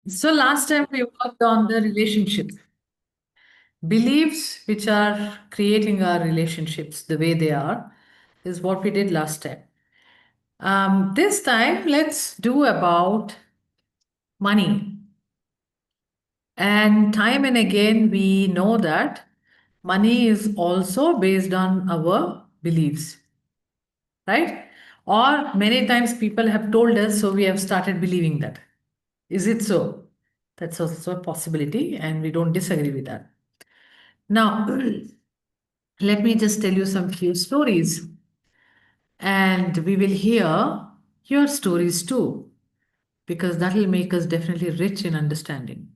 So last time we worked on the relationship beliefs which are creating our relationships the way they are is what we did last time. This time let's do about money. And time and again we know that money is also based on our beliefs, right? Or many times people have told us, so we have started believing that. Is it so? That's also a possibility, and we don't disagree with that. Now, let me just tell you some few stories, and we will hear your stories too, because that will make us definitely rich in understanding.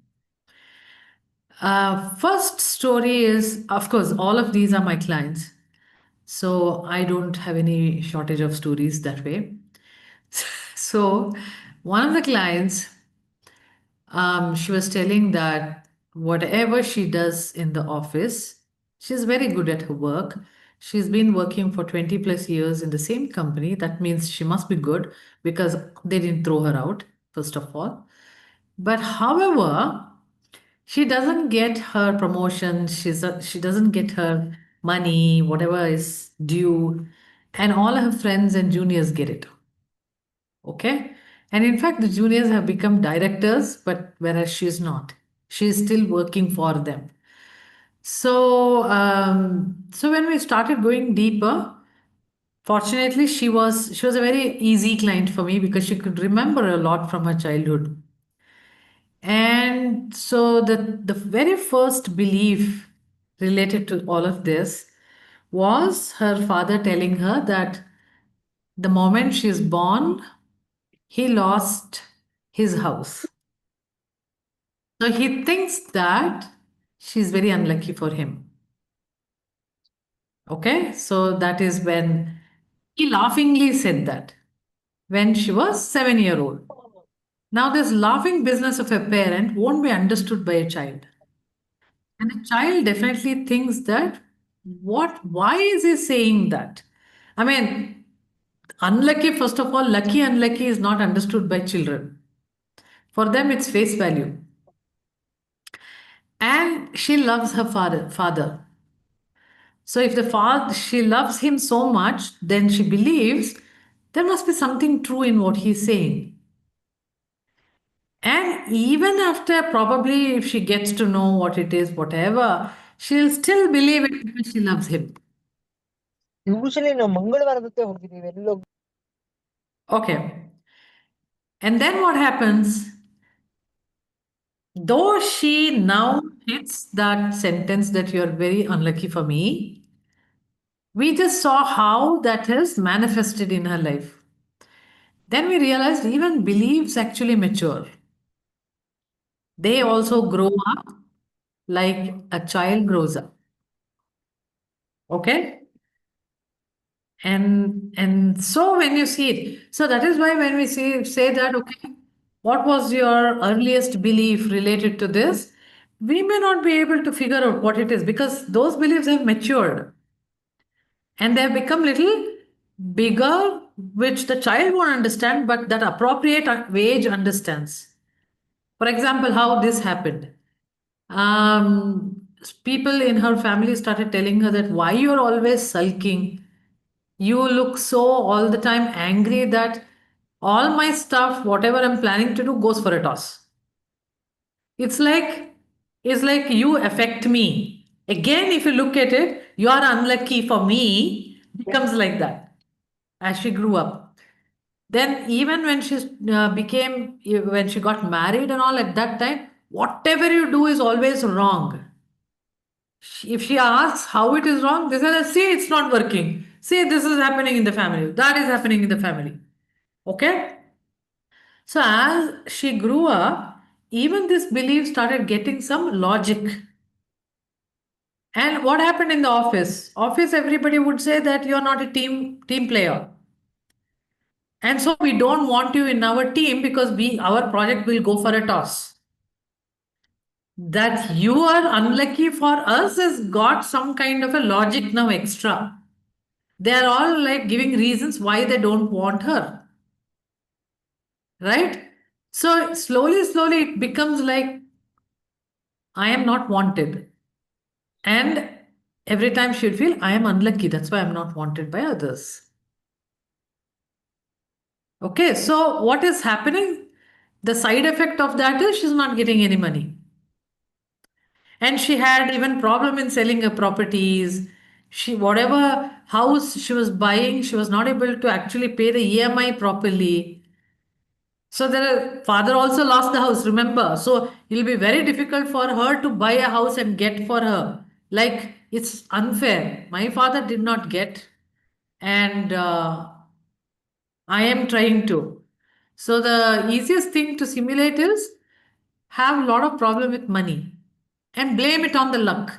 First story is, of course, all of these are my clients, so I don't have any shortage of stories that way. So, one of the clients, she was telling that whatever she does in the office, she's very good at her work. She's been working for 20 plus years in the same company. That means she must be good because they didn't throw her out, first of all. But however, she doesn't get her promotion, she doesn't get her money, whatever is due, and all her friends and juniors get it. Okay. And in fact, the juniors have become directors, but whereas she is not, she is still working for them. So when we started going deeper, fortunately, she was a very easy client for me because she could remember a lot from her childhood. And so the very first belief related to all of this was her father telling her that the moment she is born, he lost his house. So he thinks that she's very unlucky for him. Okay, so that is when he laughingly said that when she was 7 year old. Now, this laughing business of a parent won't be understood by a child. And a child definitely thinks that, why is he saying that? I mean, unlucky, first of all, lucky, unlucky is not understood by children. For them, it's face value. And she loves her father. So if the father she loves him so much, then she believes there must be something true in what he's saying. And even after probably if she gets to know what it is, whatever, she'll still believe it because she loves him. Usually ನಾವು ಮಂಗಳವಾರದತ್ತೆ ಹೋಗಿದ್ದೀವಿ ಎಲ್ಲೋ. Okay. And then what happens? Though she now hits that sentence that you're very unlucky for me, we just saw how that has manifested in her life. Then we realized even beliefs actually mature. They also grow up like a child grows up. Okay? And so when you see it, so that is why when we say that, okay, what was your earliest belief related to this? We may not be able to figure out what it is because those beliefs have matured and they have become little bigger, which the child won't understand, but that appropriate age understands. For example, how this happened. People in her family started telling her that why you're always sulking. You look so all the time angry that all my stuff, whatever I'm planning to do, goes for a toss. It's like it's like you affect me. Again, if you look at it, you are unlucky for me, becomes like that as she grew up. Then even when she when she got married and all at that time, whatever you do is always wrong. If she asks how it is wrong, they say, see, it's not working. See, this is happening in the family. That is happening in the family. Okay? So as she grew up, even this belief started getting some logic. And what happened in the office? Office, everybody would say that you're not a team player. And so we don't want you in our team because our project will go for a toss. That you are unlucky for us has got some kind of a logic now extra. They are all like giving reasons why they don't want her. Right? So slowly, slowly, it becomes like I am not wanted. And every time she'll feel I am unlucky. That's why I'm not wanted by others. Okay, so what is happening? The side effect of that is she's not getting any money. And she had even problem in selling her properties. She whatever house she was buying, she was not able to actually pay the EMI properly. So the father also lost the house, remember. So it'll be very difficult for her to buy a house and get for her. Like it's unfair. My father did not get, and I am trying to. So the easiest thing to simulate is have a lot of problem with money and blame it on the luck.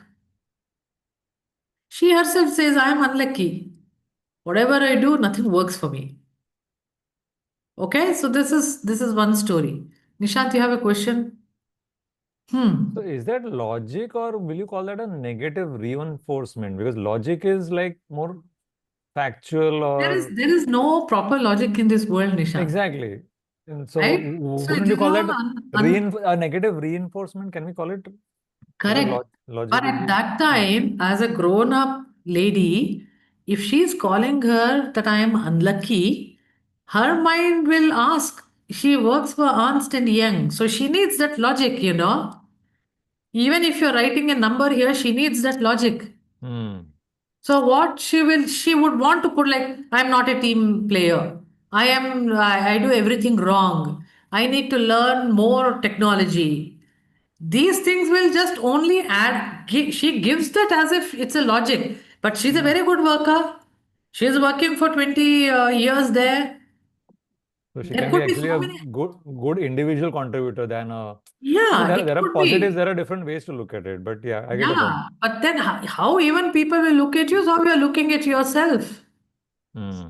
She herself says, I am unlucky. Whatever I do, nothing works for me. Okay, so this is one story. Nishant, you have a question? So Hmm. is that logic, or will you call that a negative reinforcement? Because logic is like more factual There is or there is no proper logic in this world, Nishant. exactly. And so Right? So it wouldn't you is call all that a negative reinforcement? Can we call it that a correct. logic But would at be? that Hmm. time, as a grown-up lady, if she's calling her that I am unlucky, her mind will ask. She works for Ernst and Young, so she needs that logic. Even if you're writing a number here, she needs that logic. Hmm. So what she would want to put like I'm not a team player. I do everything wrong. I need to learn more technology. These things will just only add. She gives that as if it's a logic, but she's a Hmm. very good worker. She's working for 20 years there. So she There can be could be actually so a many. good individual contributor than a. I mean, Yeah, there it there are could positives, be. there are different ways to look at it, but yeah, I get your point. Yeah, but then how even people will look at you is how you're looking at yourself. Hmm.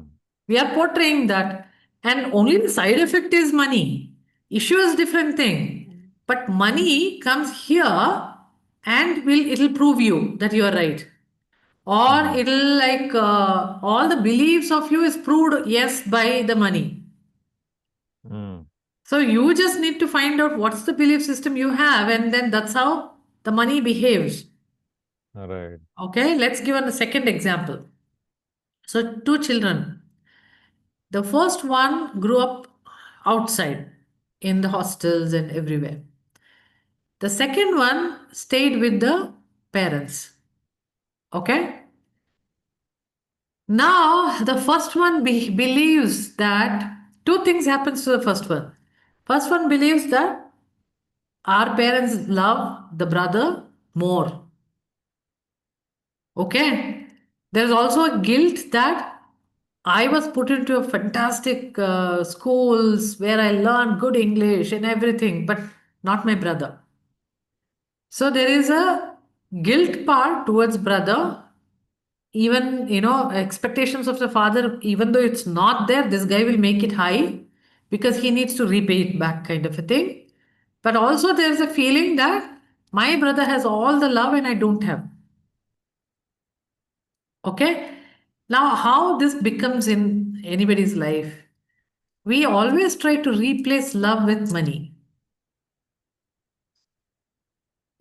We are portraying that. And only the side effect is money. Issue is different thing. But money comes here and it'll prove you that you are right. Or Hmm. it'll like all the beliefs of you is proved yes by the money. Hmm. So you just need to find out what's the belief system you have, and then that's how the money behaves. Right. Okay, let's give a second example. So two children. The first one grew up outside in the hostels and everywhere. The second one stayed with the parents. Okay? Now, the first one believes that two things happens to the first one. First one believes that our parents love the brother more. Okay? There's also a guilt that I was put into a fantastic schools where I learned good English and everything, but not my brother. So there is a guilt part towards brother. Even expectations of the father, even though it's not there, this guy will make it high because he needs to repay it back, kind of a thing. But also there's a feeling that my brother has all the love and I don't have. Okay. Now, how this becomes in anybody's life? We always try to replace love with money.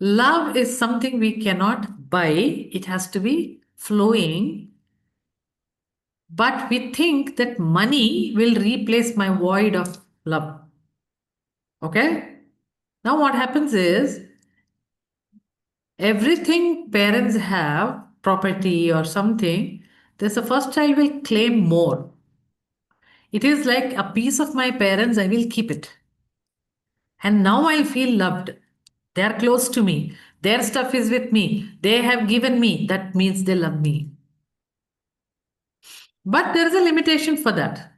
Love is something we cannot buy, it has to be flowing. But we think that money will replace my void of love. Okay? Now, what happens is everything parents have, property or something, there's the first child will claim more. It is like a piece of my parents, I will keep it. And now I feel loved. They are close to me. Their stuff is with me. They have given me. That means they love me. But there is a limitation for that.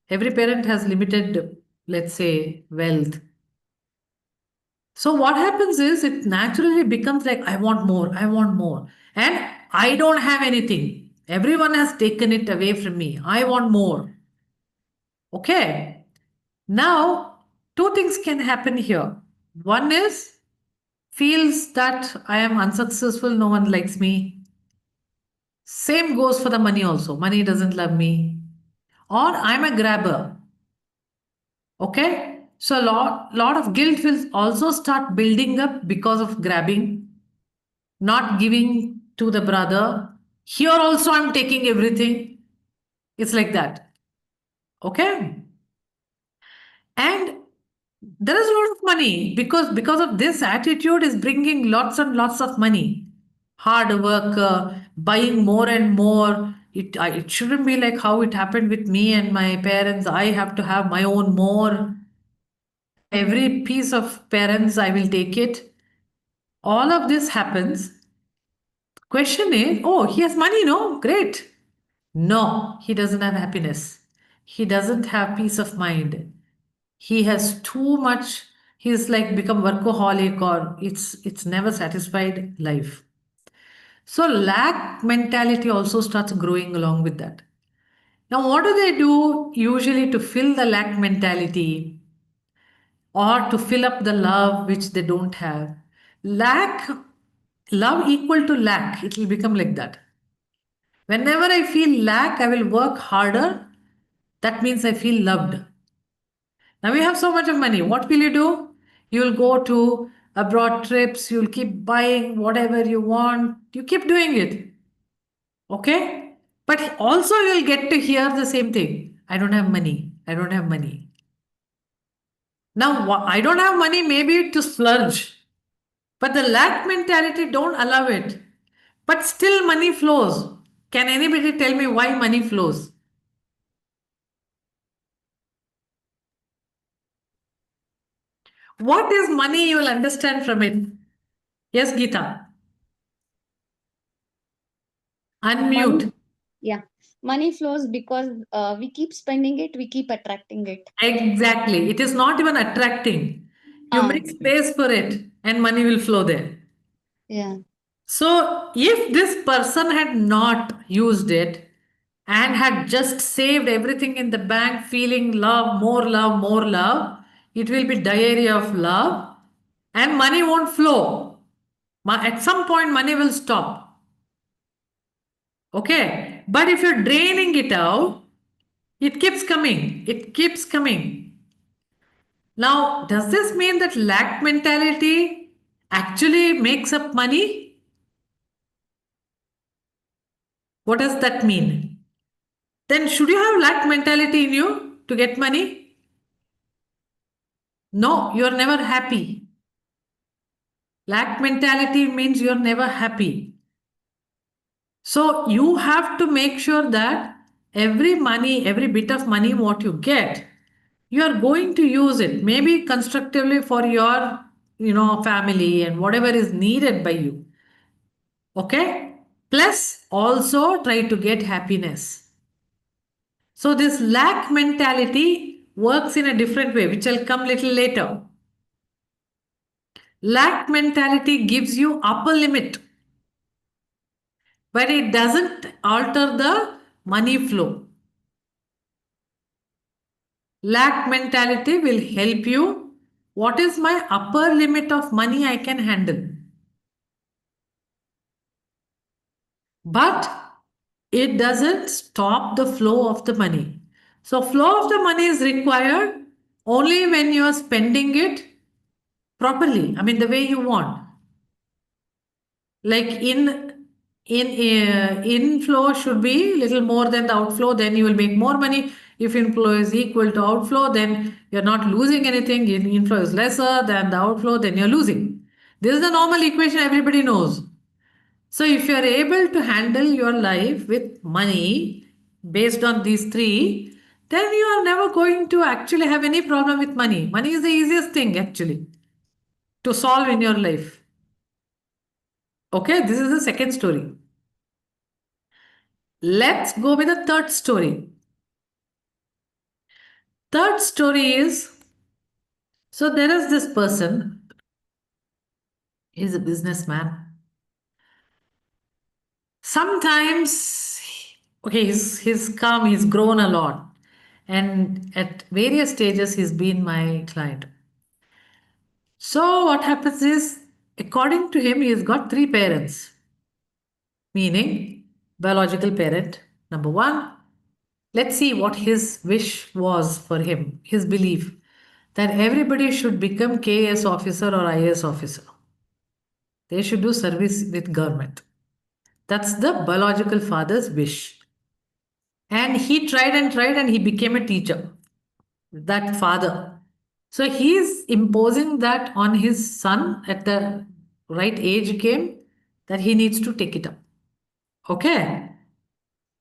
Every parent has limited, let's say, wealth. So what happens is it naturally becomes like, I want more, I want more. And I don't have anything. Everyone has taken it away from me. I want more. Okay. Now, two things can happen here. One is feels that I am unsuccessful, no one likes me. Same goes for the money also. Money doesn't love me. Or I'm a grabber. Okay? So a lot of guilt will also start building up because of grabbing, not giving to the brother. Here also I'm taking everything. It's like that. Okay? And there is a lot of money because of this attitude is bringing lots and lots of money. Hard work, buying more and more. It shouldn't be like how it happened with me and my parents. I have to have my own more. Every piece of parents, I will take it. All of this happens. Question is, oh, he has money, no? Great. No, he doesn't have happiness. He doesn't have peace of mind. He has too much. He's like become workaholic, or it's never satisfied life. So lack mentality also starts growing along with that. Now, what do they do usually to fill the lack mentality or to fill up the love which they don't have? Lack, love equal to lack. It will become like that. Whenever I feel lack, I will work harder. That means I feel loved. Now we have so much of money. What will you do? You will go to abroad trips. You'll keep buying whatever you want. You keep doing it. Okay? But also you'll get to hear the same thing. I don't have money. I don't have money. Now I don't have money maybe to splurge. But the lack mentality don't allow it. But still money flows. Can anybody tell me why money flows? What is money? You will understand from it. Yes, Geeta. Money, Unmute. yeah, money flows because we keep spending it, we keep attracting it. Exactly. It is not even attracting. You Ah, make space for it and money will flow there. yeah. So, if this person had not used it and had just saved everything in the bank, feeling love, more love, it will be diary of love and money won't flow. At some point, money will stop. Okay. But if you're draining it out, it keeps coming. It keeps coming. Now, does this mean that lack mentality actually makes up money? What does that mean? Then should you have lack mentality in you to get money? No, you're never happy. Lack mentality means you're never happy. So you have to make sure that every money, every bit of money what you get, you are going to use it maybe constructively for your family and whatever is needed by you. Okay? Plus, also try to get happiness. So, this lack mentality works in a different way, which I'll come little later. Lack mentality gives you upper limit, but it doesn't alter the money flow. Lack mentality will help you. What is my upper limit of money I can handle? But it doesn't stop the flow of the money. So, flow of the money is required only when you are spending it properly. I mean, the way you want. Like inflow should be little more than the outflow. Then you will make more money. If inflow is equal to outflow, then you're not losing anything. If inflow is lesser than the outflow, then you're losing. This is the normal equation everybody knows. So if you are able to handle your life with money based on these three, then you are never going to actually have any problem with money. Money is the easiest thing actually to solve in your life. Okay, this is the second story. Let's go with the third story. Third story is, so there is this person, he's a businessman. Sometimes, okay, he's come, he's grown a lot. And at various stages, he's been my client. So, what happens is, according to him, he's got three parents, meaning biological parent, number one. Let's see what his wish was for him, his belief. that everybody should become KS officer or IAS officer. They should do service with government. That's the biological father's wish. And he tried and he became a teacher, that father. So he's imposing that on his son at the right age came that he needs to take it up. Okay.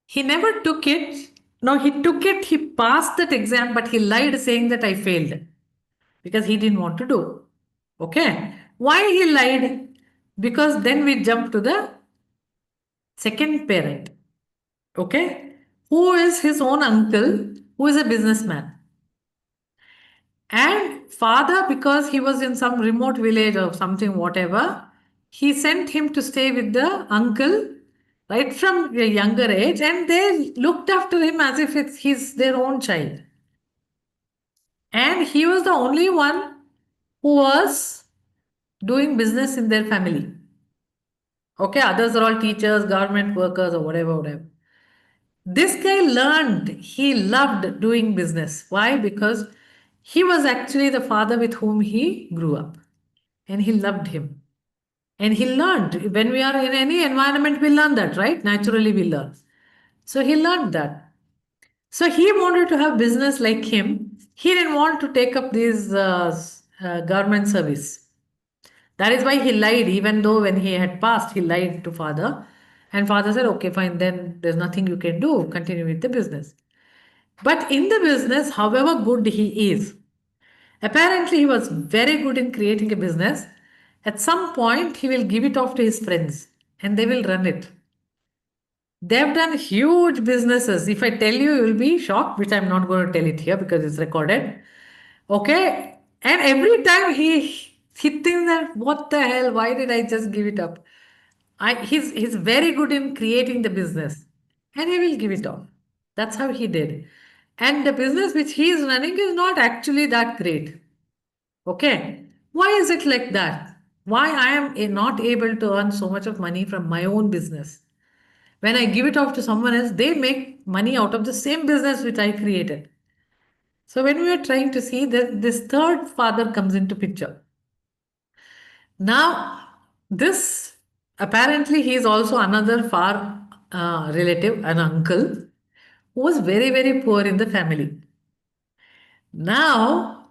He never took it. No, he took it, he passed that exam, but he lied saying that I failed because he didn't want to do. Okay. Why he lied? Because then we jump to the second parent. Okay. Who is his own uncle, who is a businessman. And father, because he was in some remote village or something, whatever, he sent him to stay with the uncle right from a younger age, and they looked after him as if it's he's their own child. And he was the only one who was doing business in their family. Okay, others are all teachers, government workers, or whatever, whatever. This guy learned, he loved doing business. Why? Because he was actually the father with whom he grew up and he loved him. And he learned. When we are in any environment, we learn that, right? Naturally, we learn. So he learned that. So he wanted to have business like him. He didn't want to take up this government service. That is why he lied, even though when he had passed, he lied to father. And father said, okay, fine, then there's nothing you can do. Continue with the business. But in the business, however good he is, apparently he was very good in creating a business. At some point, he will give it off to his friends and they will run it. They've done huge businesses. If I tell you, you will be shocked, which I'm not going to tell it here because it's recorded. Okay. And every time he thinks that what the hell, why did I just give it up? He's very good in creating the business and he will give it off. That's how he did. And the business which he is running is not actually that great. Okay. Why is it like that? Why I am not able to earn so much of money from my own business? When I give it off to someone else, they make money out of the same business which I created. So when we are trying to see that this third father comes into picture. Now, this apparently he is also another far relative, an uncle, who was very, very poor in the family. Now,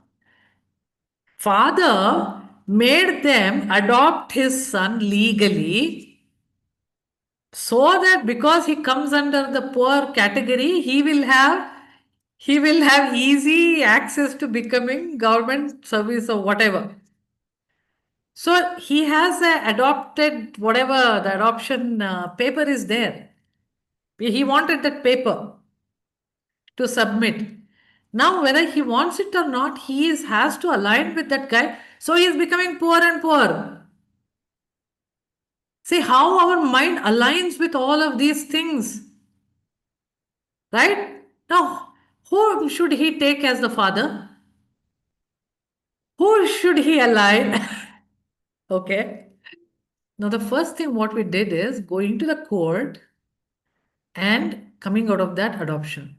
father made them adopt his son legally so that because he comes under the poor category, he will have easy access to becoming government service or whatever. So he has adopted whatever the adoption paper is there. He wanted that paper to submit. Now, whether he wants it or not, has to align with that guy. So he is becoming poor and poor. See how our mind aligns with all of these things. Right? Now, who should he take as the father? Who should he align? Okay. Now, the first thing what we did is going to the court and coming out of that adoption.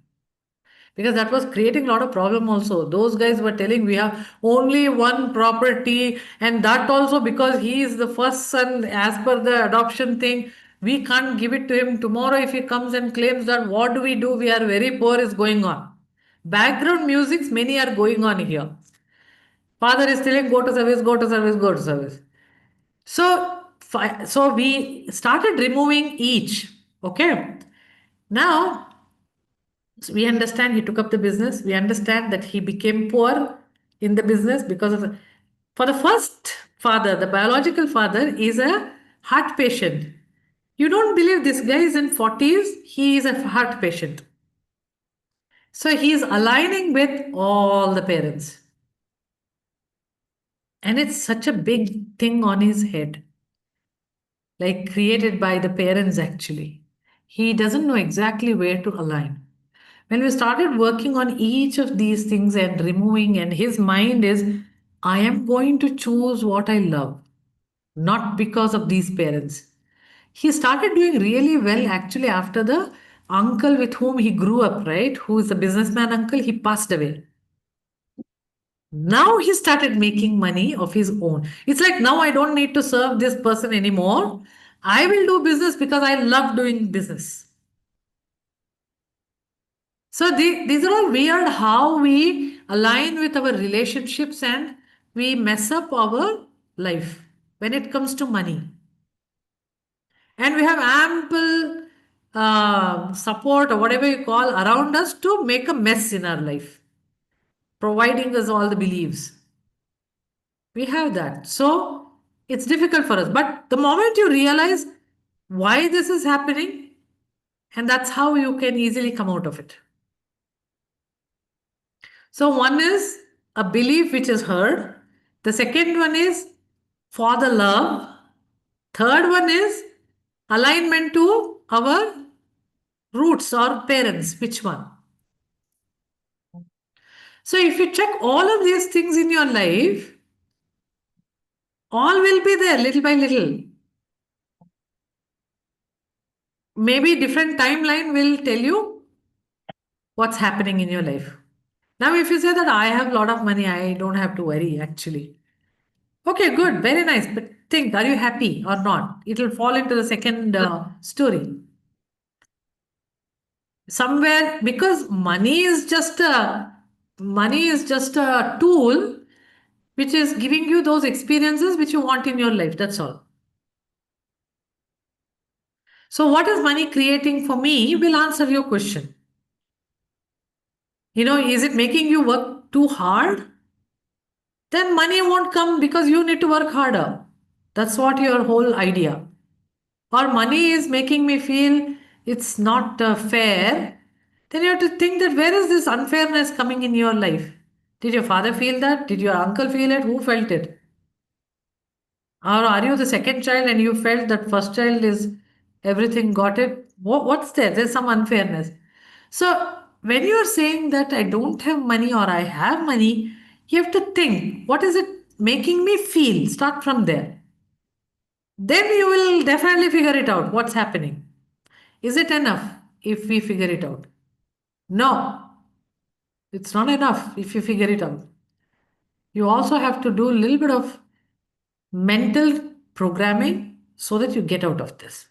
Because that was creating a lot of problem also. Those guys were telling we have only one property, and that also because he is the first son as per the adoption thing. We can't give it to him. Tomorrow, if he comes and claims that, what do? We are very poor, is going on. Background musics, many are going on here. Father is telling, go to service, go to service, go to service. So we started removing each. Okay. Now, so we understand he took up the business. We understand that he became poor in the business because of for the first father, the biological father is a heart patient. You don't believe this guy is in 40s, he is a heart patient. So he is aligning with all the parents. And it's such a big thing on his head, like created by the parents actually. He doesn't know exactly where to align. When we started working on each of these things and removing, and his mind is, I am going to choose what I love, not because of these parents. He started doing really well actually after the uncle with whom he grew up, right? Who is a businessman uncle, he passed away. Now he started making money of his own. It's like now I don't need to serve this person anymore. I will do business because I love doing business. So these are all weird how we align with our relationships and we mess up our life when it comes to money. And we have ample support or whatever you call around us to make a mess in our life, providing us all the beliefs. We have that. So it's difficult for us. But the moment you realize why this is happening, and that's how you can easily come out of it. So one is a belief which is heard. The second one is for the love. Third one is alignment to our roots or parents. Which one? So if you check all of these things in your life, all will be there little by little. Maybe different timeline will tell you what's happening in your life. Now, if you say that I have a lot of money, I don't have to worry actually. Okay, good, very nice. But think, are you happy or not? It will fall into the second story. Somewhere, because money is just a tool which is giving you those experiences which you want in your life. That's all. So, what is money creating for me will answer your question. Is it making you work too hard? Then money won't come because you need to work harder. That's what your whole idea. Or money is making me feel it's not fair. Then you have to think that where is this unfairness coming in your life? Did your father feel that? Did your uncle feel it? Who felt it? Or are you the second child and you felt that first child is everything got it? What's there? There's some unfairness. So when you're saying that I don't have money or I have money, you have to think, what is it making me feel? Start from there. Then you will definitely figure it out what's happening. Is it enough if we figure it out? No, it's not enough if you figure it out. You also have to do a little bit of mental programming so that you get out of this.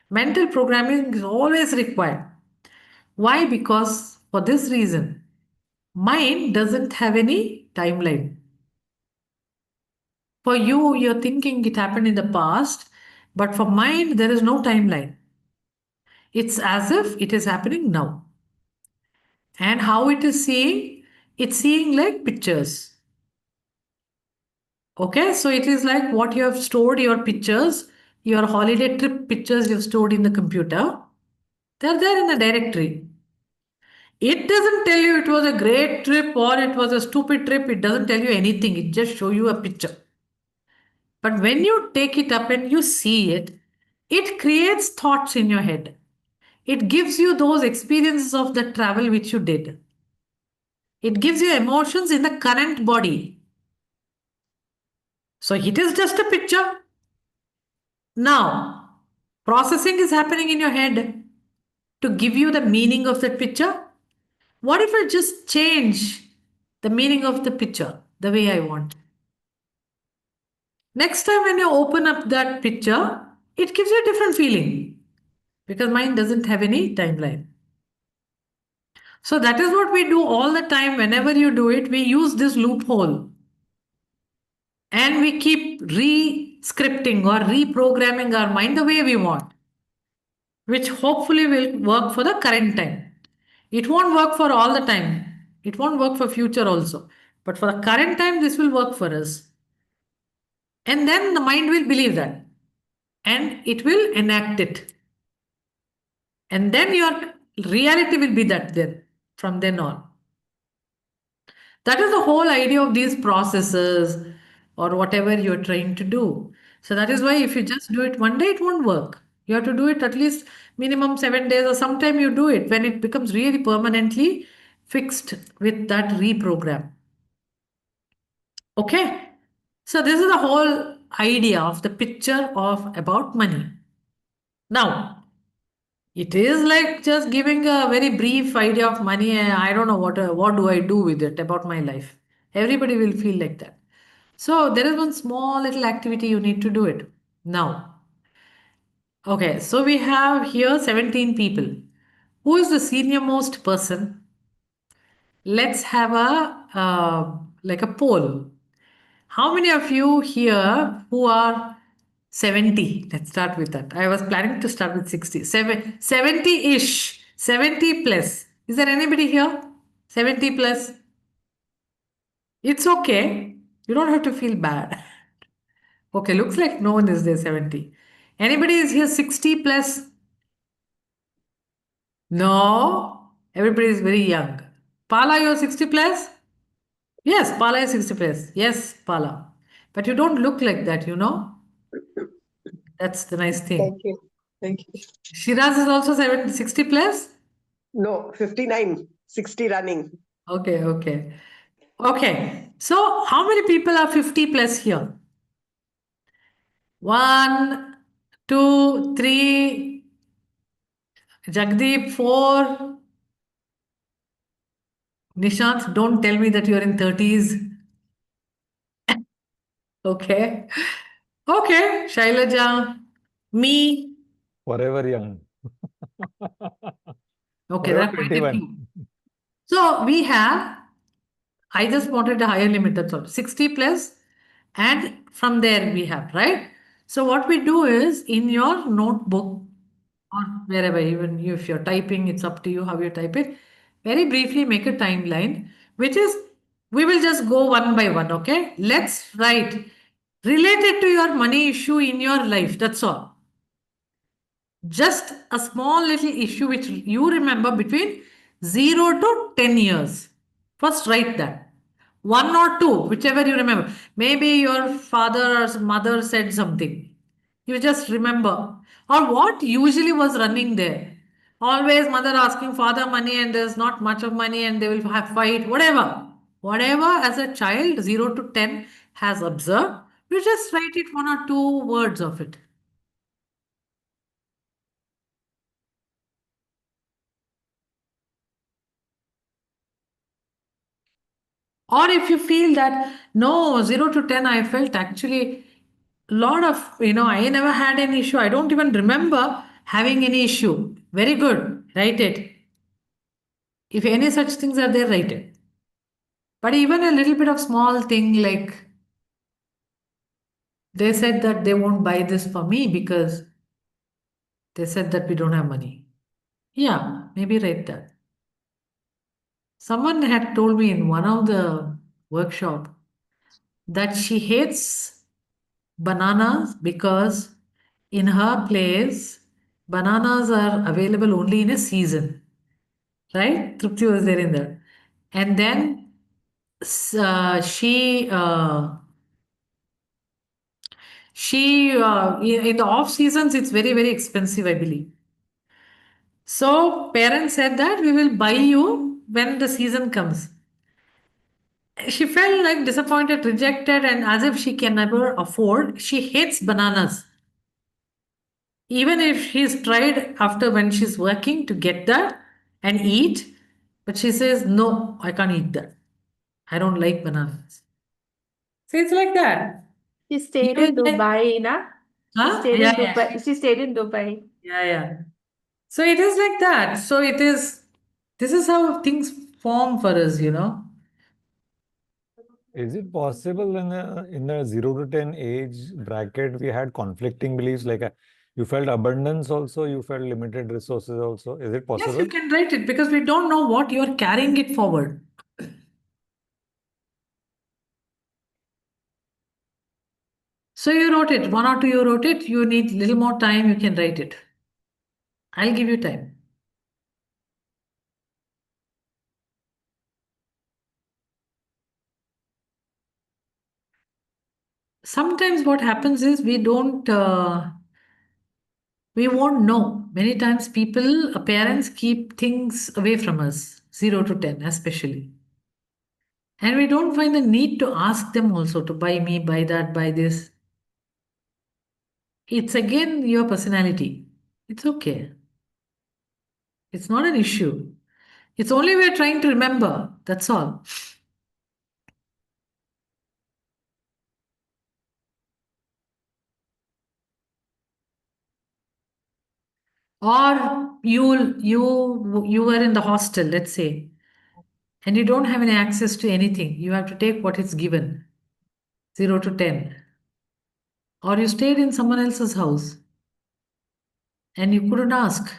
Mental programming is always required. Why? Because for this reason, mind doesn't have any timeline. For you, you're thinking it happened in the past, but for mind, there is no timeline. It's as if it is happening now. And how it is seeing? It's seeing like pictures. Okay, so it is like what you have stored your pictures, your holiday trip pictures you've stored in the computer. They're there in the directory. It doesn't tell you it was a great trip or it was a stupid trip. It doesn't tell you anything. It just show you a picture. But when you take it up and you see it, it creates thoughts in your head. It gives you those experiences of the travel which you did. It gives you emotions in the current body. So it is just a picture. Now, processing is happening in your head to give you the meaning of that picture. What if I just change the meaning of the picture the way I want? Next time when you open up that picture, it gives you a different feeling because mind doesn't have any timeline. So that is what we do all the time. Whenever you do it, we use this loophole and we keep re-scripting or reprogramming our mind the way we want, which hopefully will work for the current time. It won't work for all the time. It won't work for future also. But for the current time, this will work for us. And then the mind will believe that. And it will enact it. And then your reality will be that then, from then on. That is the whole idea of these processes or whatever you're trying to do. So that is why if you just do it one day, it won't work. You have to do it at least minimum 7 days or sometime you do it when it becomes really permanently fixed with that reprogram. Okay. So this is the whole idea of the picture of about money. Now, it is like just giving a very brief idea of money. I don't know what do I do with it about my life. Everybody will feel like that. So there is one small little activity you need to do it now. Okay, so we have here 17 people. Who is the senior most person? Let's have a like a poll. How many of you here who are 70? Let's start with that. I was planning to start with 60. 70-ish. 70 plus. Is there anybody here? 70 plus? It's okay. You don't have to feel bad. Okay, looks like no one is there 70. Anybody is here 60 plus? No. Everybody is very young. Pala, you're 60 plus? Yes, Pala is 60 plus. Yes, Pala. But you don't look like that, you know? That's the nice thing. Thank you. Thank you. Shiraz is also 60 plus? No, 59, 60 running. Okay, okay. Okay. So how many people are 50 plus here? One, two, three. Jagdeep, four. Nishant, don't tell me that you're in 30s. Okay. Okay. Shailaja, me. Forever young. Okay, there Forever are quite a 21. few. So we have, I just wanted a higher limit, that's all. 60 plus, and from there we have, right? So what we do is in your notebook or wherever, even if you're typing, it's up to you how you type it. Very briefly make a timeline, which is we will just go one by one, okay? Let's write related to your money issue in your life. That's all. Just a small little issue which you remember between 0 to 10 years. First, write that. One or two, whichever you remember. Maybe your father or mother said something. You just remember. Or what usually was running there. Always mother asking father money and there's not much of money and they will have fight, whatever. Whatever as a child, 0 to 10 has observed, you just write it one or two words of it. Or if you feel that no, 0 to 10, I felt actually a lot of, I never had any issue. I don't even remember having any issue. Very good. Write it. If any such things are there, write it. But even a little bit of small thing like they said that they won't buy this for me because they said that we don't have money. Yeah, maybe write that. Someone had told me in one of the workshop that she hates bananas because in her place bananas are available only in a season, right? Trupti was there in that. And then she in the off seasons it's very very expensive, I believe. So parents said that we will buy you when the season comes. She felt like disappointed, rejected, and as if she can never afford. She hates bananas. Even if she's tried after when she's working to get that and eat, but she says, no, I can't eat that. I don't like bananas. So it's like that. She stayed Even in like, Dubai, na? huh? Yeah, yeah. She stayed in Dubai. Yeah, yeah. So it is like that. So it is, this is how things form for us. Is it possible in a 0 to 10 age bracket we had conflicting beliefs like you felt abundance also, you felt limited resources also? Is it Yes, you possible? can write it because we don't know what you're carrying it forward. So you wrote it, one or two you wrote it, you need little more time, you can write it. I'll give you time. Sometimes what happens is we won't know. Many times parents keep things away from us, 0 to 10 especially. And we don't find the need to ask them also to buy me, buy that, buy this. It's again your personality. It's okay. It's not an issue. It's only we're trying to remember. That's all. Or you were in the hostel, let's say, and you don't have any access to anything. You have to take what is given, 0 to 10. Or you stayed in someone else's house and you couldn't ask.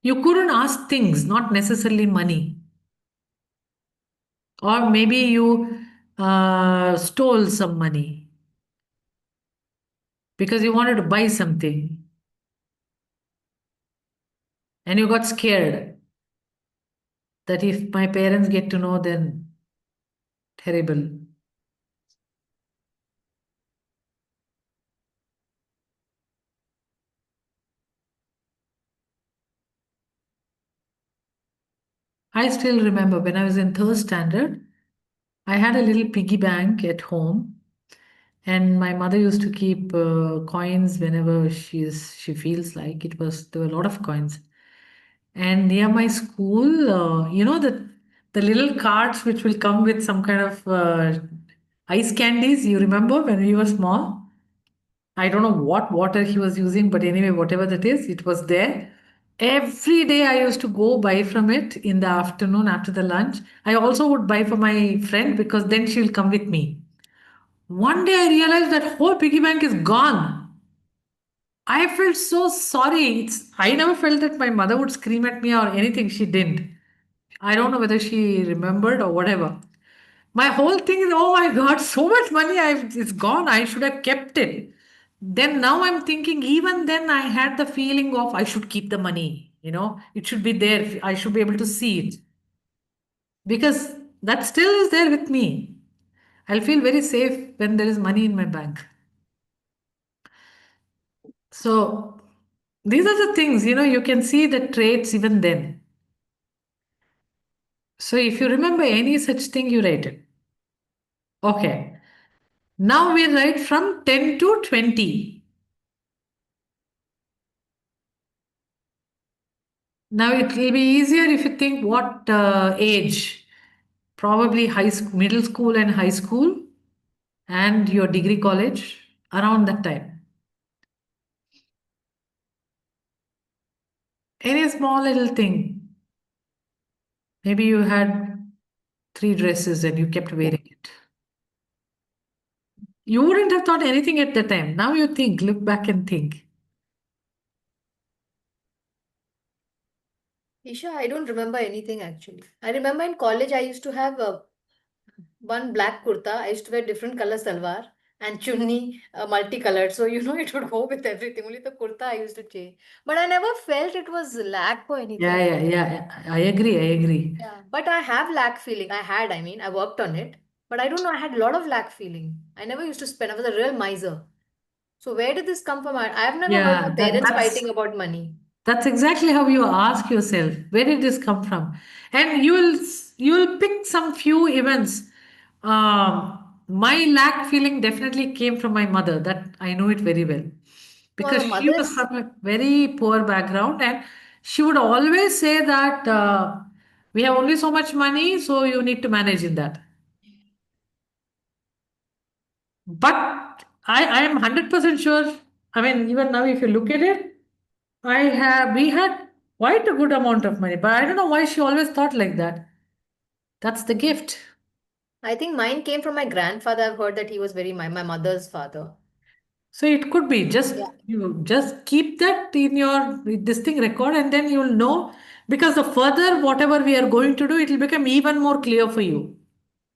You couldn't ask things, not necessarily money. Or maybe you stole some money because you wanted to buy something and you got scared that if my parents get to know, then terrible. I still remember when I was in third standard, I had a little piggy bank at home, and my mother used to keep coins whenever she feels like it was. There were a lot of coins, and near my school, the little carts which will come with some kind of ice candies. You remember when we were small? I don't know what water he was using, but anyway, whatever that is, it was there. Every day I used to go buy from it in the afternoon after the lunch. I also would buy for my friend because then she'll come with me. One day I realized that whole piggy bank is gone. I felt so sorry. I never felt that my mother would scream at me or anything. She didn't. I don't know whether she remembered or whatever. My whole thing is, oh my God, so much money it's gone. I should have kept it. Then now I'm thinking, even then I had the feeling of I should keep the money. It should be there. I should be able to see it because that still is there with me. I'll feel very safe when there is money in my bank. So these are the things, you can see the traits even then. So if you remember any such thing, you write it. Okay. Now we write from 10 to 20. Now it will be easier if you think what age, probably high school, middle school and high school and your degree college around that time. Any small little thing. Maybe you had 3 dresses and you kept wearing it. You wouldn't have thought anything at the time. Now you think, look back and think. Isha, I don't remember anything actually. I remember in college I used to have one black kurta. I used to wear different color salwar and chunni multicolored. So, it would go with everything. Only the kurta I used to change. But I never felt it was lack or anything. Yeah. I agree. Yeah. But I have lack feeling. I worked on it. But I don't know, I had a lot of lack feeling. I never used to spend. I was a real miser. So where did this come from? I've never heard Yeah, my parents fighting about money. that's exactly how you ask yourself, where did this come from? And you will pick some few events. My lack feeling definitely came from my mother. That I know it very well So because our she was mothers, from a very poor background, and she would always say that we have only so much money, so you need to manage in that. But I am 100% sure. I mean, even now, if you look at it, we had quite a good amount of money, but I don't know why she always thought like that. That's the gift. I think mine came from my grandfather. I've heard that he was my mother's father. So it could be just Yeah. you just keep that in your this thing record, and then you'll know because the further whatever we are going to do, it will become even more clear for you.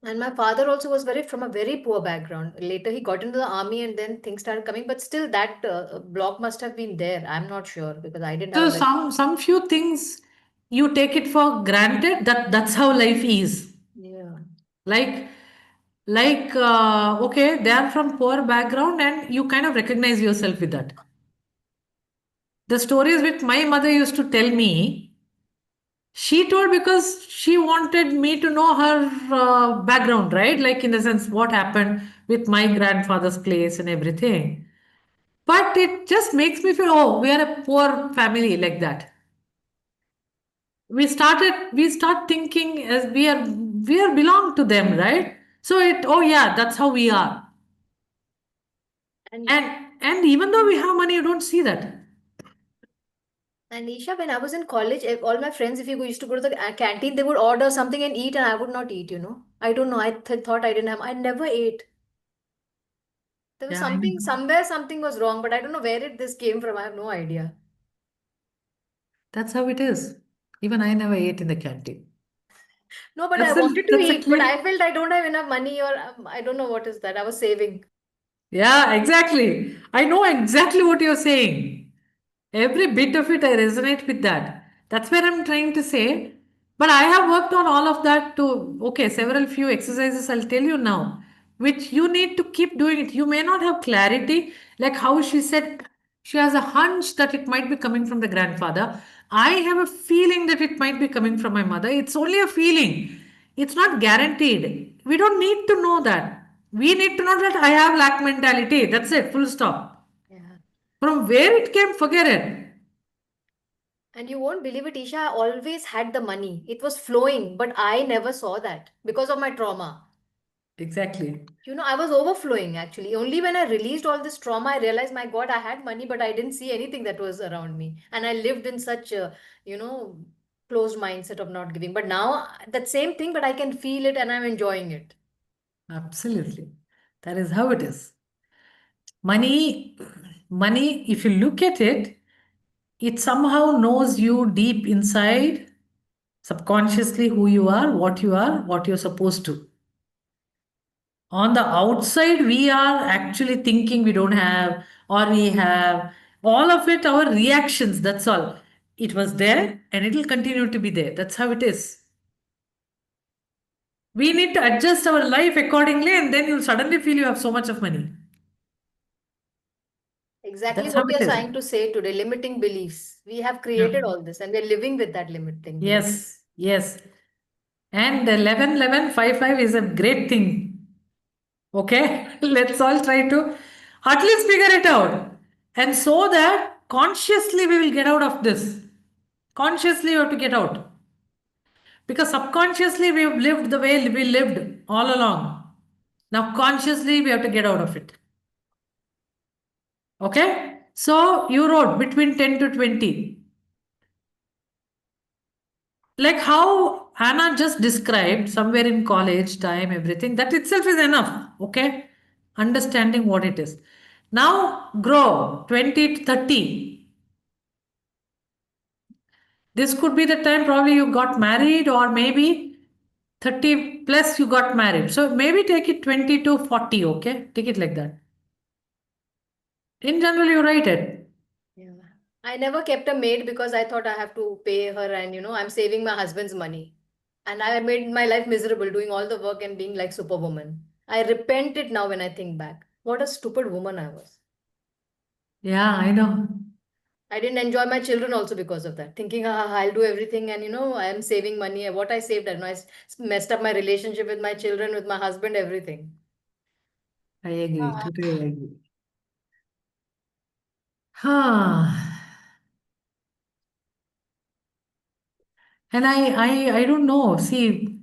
And my father also was from a very poor background. Later, he got into the army and then things started coming. But still, that block must have been there. I'm not sure because I didn't have So a very. some few things you take it for granted that that's how life is. Yeah. Like okay, they are from poor background, and you kind of recognize yourself with that. The stories which my mother used to tell me, she told because she wanted me to know her background, right? Like, in the sense, what happened with my grandfather's place and everything. But it just makes me feel, oh, we are a poor family like that. We start thinking as we are belong to them, right? So oh yeah, that's how we are. And And even though we have money, you don't see that. and Isha, when I was in college, all my friends, if you used to go to the canteen, they would order something and eat, and I would not eat. I don't know. I thought I didn't have. I never ate. There was Yeah, I know. something somewhere. Something was wrong, but I don't know where this came from. I have no idea. That's how it is. Even I never ate in the canteen. No, but I wanted to That's a eat, but I clear. felt I don't have enough money, or I don't know what is that. I was saving. Yeah, exactly. I know exactly what you're saying. Every bit of it, I resonate with that. That's where I'm trying to say. But I have worked on all of that too. Okay, several few exercises I'll tell you now, which you need to keep doing it. You may not have clarity, like how she said she has a hunch that it might be coming from the grandfather. I have a feeling that it might be coming from my mother. It's only a feeling. It's not guaranteed. We don't need to know that. We need to know that I have lack mentality. That's it, full stop. Yeah. From where it came, forget it. And you won't believe it, Isha, I always had the money. It was flowing, but I never saw that because of my trauma. Exactly. I was overflowing actually. Only when I released all this trauma, I realized, my God, I had money, but I didn't see anything that was around me. And I lived in such a, you know, closed mindset of not giving. But now, that same thing, but I can feel it and I'm enjoying it. Absolutely. That is how it is. Money, money, if you look at it, it somehow knows you deep inside, subconsciously who you are, what you're supposed to. On the outside, we are actually thinking we don't have, or we have. All of it, our reactions, that's all. It was there and it will continue to be there. That's how it is. We need to adjust our life accordingly, and then you'll suddenly feel you have so much of money. Exactly That's how what it you're is. trying to say today, limiting beliefs. We have Yeah. created all this and we're living with that limiting belief. Yes, yes. And 11, 11, 5, 5 is a great thing. Okay? Let's all try to at least figure it out. And so that consciously we will get out of this. Consciously, we have to get out. Because subconsciously, we have lived the way we lived all along. Now, consciously, we have to get out of it. Okay? So, you wrote between 10 to 20. Like how Hannah just described, somewhere in college time, everything, that itself is enough. Okay? Understanding what it is. Now, grow 20 to 30. This could be the time probably you got married, or maybe 30 plus you got married. So maybe take it 20 to 40, okay? Take it like that. In general, you write it. Yeah. I never kept a maid because I thought I have to pay her and I'm saving my husband's money. And I made my life miserable doing all the work and being like superwoman. I repent it now when I think back. What a stupid woman I was. Yeah, I know. I didn't enjoy my children also because of that. Thinking, I'll do everything and I am saving money. What I saved, I don't know. Messed up my relationship with my children, with my husband, everything. I agree. Totally agree. Huh. And I don't know. See,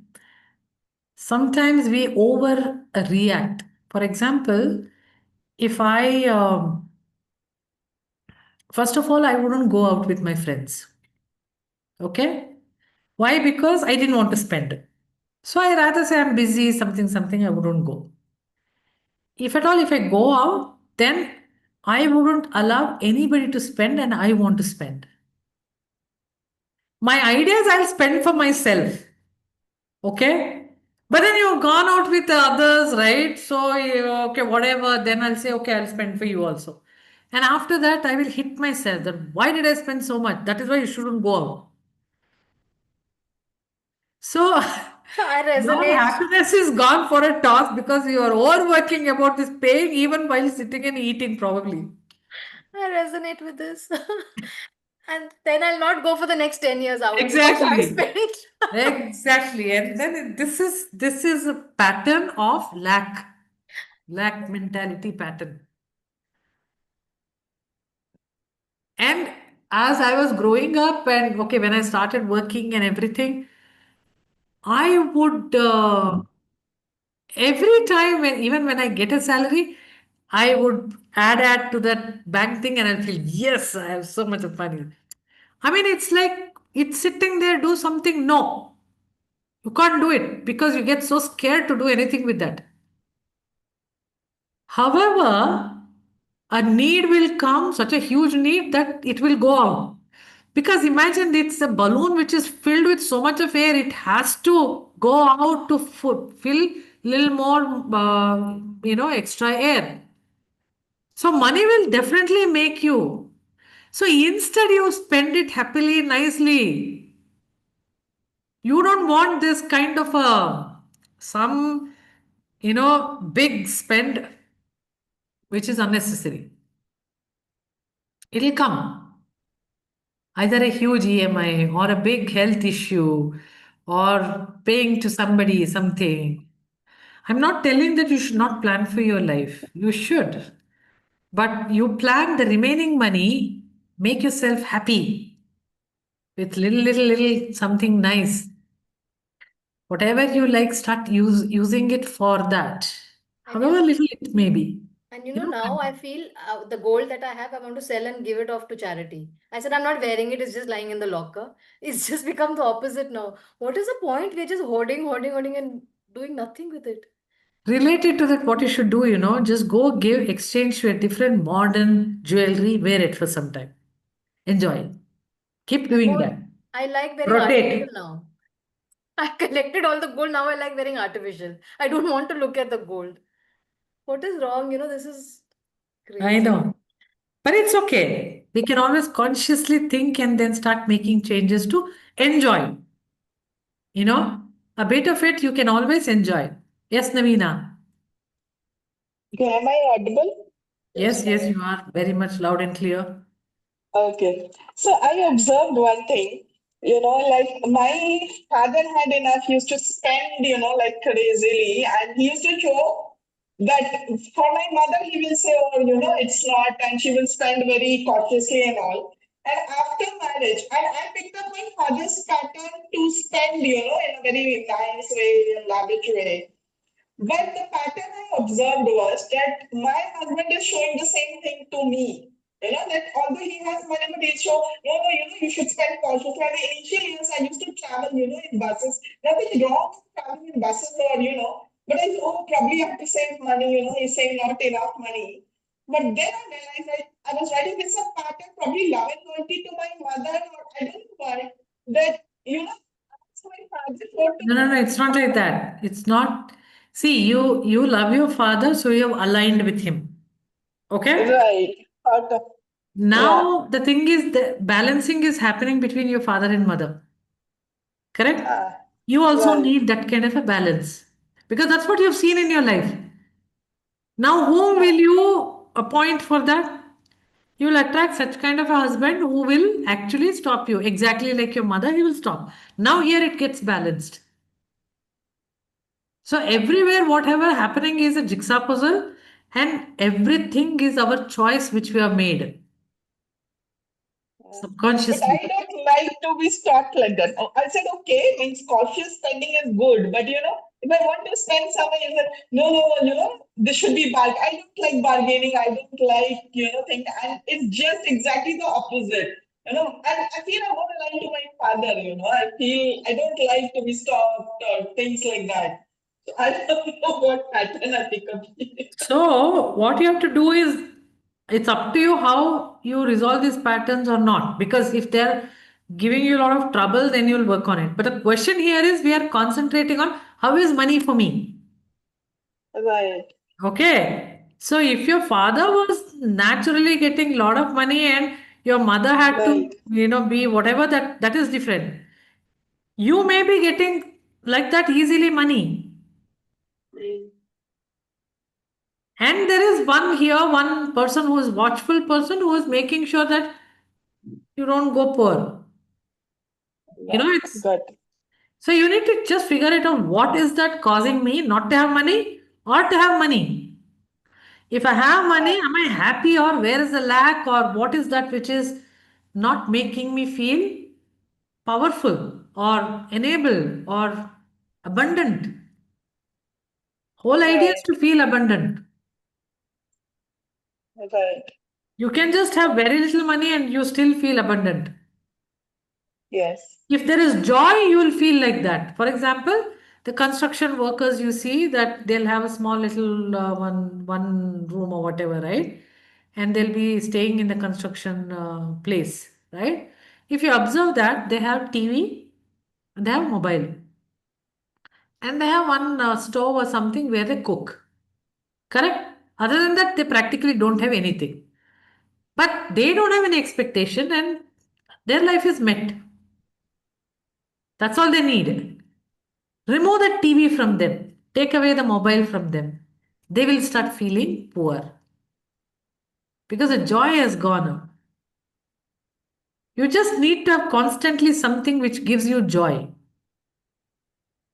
sometimes we overreact. For example, if first of all, I wouldn't go out with my friends. Okay? Why? Because I didn't want to spend. So I rather say I'm busy, something, something, I wouldn't go. If at all, if I go out, then I wouldn't allow anybody to spend and I want to spend. My ideas I'll spend for myself. Okay? But then you've gone out with the others, right? So, okay, whatever. Then I'll say, okay, I'll spend for you also. And after that, I will hit myself that why did I spend so much? That is why you shouldn't go out. So, I your resonate. happiness is gone for a toss because you are overworking about this paying even while sitting and eating, probably. I resonate with this. And then I'll not go for the next 10 years out because I Exactly. spent. Exactly. And then this is a pattern of lack mentality pattern. And as I was growing up, and okay, when I started working and everything, I would every time even when I get a salary, I would add to that bank thing and I'll feel, yes, I have so much of money. I mean, it's like it's sitting there, do something. No, you can't do it because you get so scared to do anything with that. However, a need will come, such a huge need that it will go out. Because imagine it's a balloon which is filled with so much of air, it has to go out to fill little more, extra air. So money will definitely make you. So instead, you spend it happily, nicely. You don't want this kind of some, big spend which is unnecessary. It'll come. Either a huge EMI or a big health issue or paying to somebody something. I'm not telling that you should not plan for your life. You should. But you plan the remaining money, make yourself happy with little something nice. Whatever you like, start using it for that. And you However know, little it may be. and you You know, know, now I feel the gold that I have, I want to sell and give it off to charity. I said, I'm not wearing it, it's just lying in the locker. It's just become the opposite now. What is the point? We're just hoarding, and doing nothing with it. related to that, what you should do, just go give exchange to a different modern jewelry, wear it for some time. Enjoy. Keep I doing want, that. I like wearing artificial Rotate. now. I collected all the gold, now I like wearing artificial. I don't want to look at the gold. What is wrong? This is I crazy. know. But it's okay. We can always consciously think and then start making changes to enjoy. A bit of it you can always enjoy. Yes, Navina. Okay, am I audible? Yes, yes, you are very much loud and clear. Okay. So I observed one thing, like my father had enough, he used to spend, like crazily, and he used to show that for my mother, he will say, oh, it's not, and she will spend very cautiously and all. And after marriage, I picked up my father's pattern to spend, in a very nice way, lavish way. But the pattern I observed was that my husband is showing the same thing to me. That although he has money, but he'll show, no, no, you should spend cautiously. And the initial years, I used to travel, in buses. Nothing wrong with traveling in buses or, but I thought, oh, probably I have to save money, he's saying not enough money. But then I realized I was writing this a pattern, probably love and loyalty to my mother, or I don't know why, that, that's my father showed to No, no, no, it's not like that. It's not. See, you love your father, so you have aligned with him. Okay? right. Out of, yeah. Now the thing is the balancing is happening between your father and mother. Correct? Ah, You also right. need that kind of a balance. Because that's what you've seen in your life. Now, whom will Ah, you appoint for that? You will attract such kind of a husband who will actually stop you. Exactly like your mother, he will stop. Now, here it gets balanced. So, everywhere, whatever happening is a jigsaw puzzle, and everything is our choice which we have made ah. But I subconsciously. don't like to be stopped like that. Oh, I said, okay, means cautious spending is good, but if I want to spend something, I said, no, no, this should be bargain. I don't like bargaining. I don't like, things. And it's just exactly the opposite. And I feel I'm more aligned to my father, I feel I don't like to be stopped or things like that. So I don't know what pattern I pick up. So, what you have to do is it's up to you how you resolve these patterns or not. Because if they're giving you a lot of trouble, then you'll work on it. But the question here is we are concentrating on how is money for me? Right, Okay. So, if your father was naturally getting a lot of money and your mother had to, right. be whatever that is different. You may be getting like that easily money. Mm, And there is one person who is watchful person who is making sure that you don't go poor. yeah, It's got so you need to just figure it out what is that causing me not to have money or to have money. If I have money, it. am I happy or where is the lack or what is that which is not making me feel powerful or enabled or abundant? Whole idea is Right. to feel abundant. Right. You can just have very little money and you still feel abundant. Yes. If there is joy, you will feel like that. For example, the construction workers, you see that they'll have a small little one room or whatever, right? And they'll be staying in the construction place, right? If you observe that, they have TV and they have mobile and they have one stove or something where they cook. Correct? Other than that, they practically don't have anything. But they don't have any expectation and their life is met. That's all they need. Remove the TV from them, take away the mobile from them. They will start feeling poor because the joy has gone. You just need to have constantly something which gives you joy.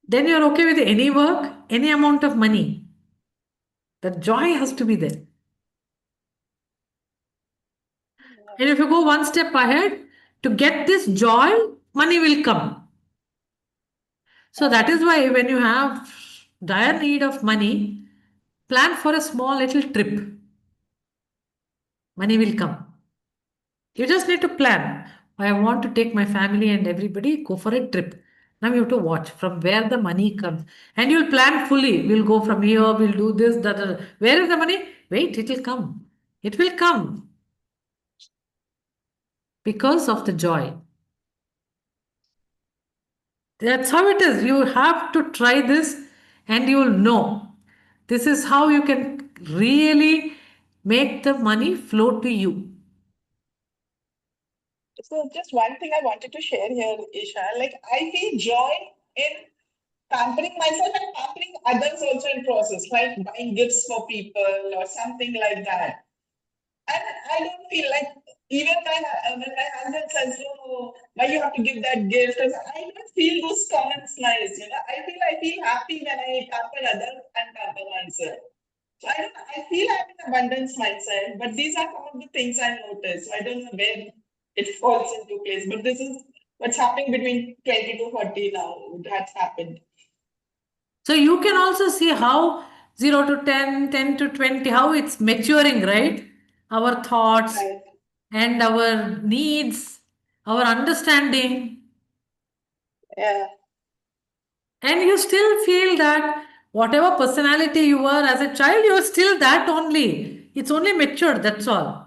Then you're okay with any work, any amount of money. The joy has to be there. And if you go one step ahead, to get this joy, money will come. So that is why when you have dire need of money, plan for a small little trip. Money will come. You just need to plan. I want to take my family and everybody go for a trip. Now you have to watch from where the money comes. And you'll plan fully. We'll go from here, we'll do this, that. Where is the money? Wait, it will come. It will come because of the joy. That's how it is. You have to try this and you'll know. This is how you can really make the money flow to you. So just one thing I wanted to share here, Isha, like I feel joy in pampering myself and pampering others also in process, like buying gifts for people or something like that. And I don't feel like even when my husband says, "Oh, why you have to give that gift?" I don't feel those comments nice. I feel happy when I pamper others and pamper myself. So I feel I'm in abundance mindset, but these are some of the things I noticed. So I don't know where it falls into place, but this is what's happening between 20 to 40 now. That's happened. So you can also see how 0 to 10, 10 to 20, how it's maturing, right? Our thoughts Right. and our needs, our understanding. Yeah. And you still feel that whatever personality you were as a child, you're still that only. It's only matured, that's all.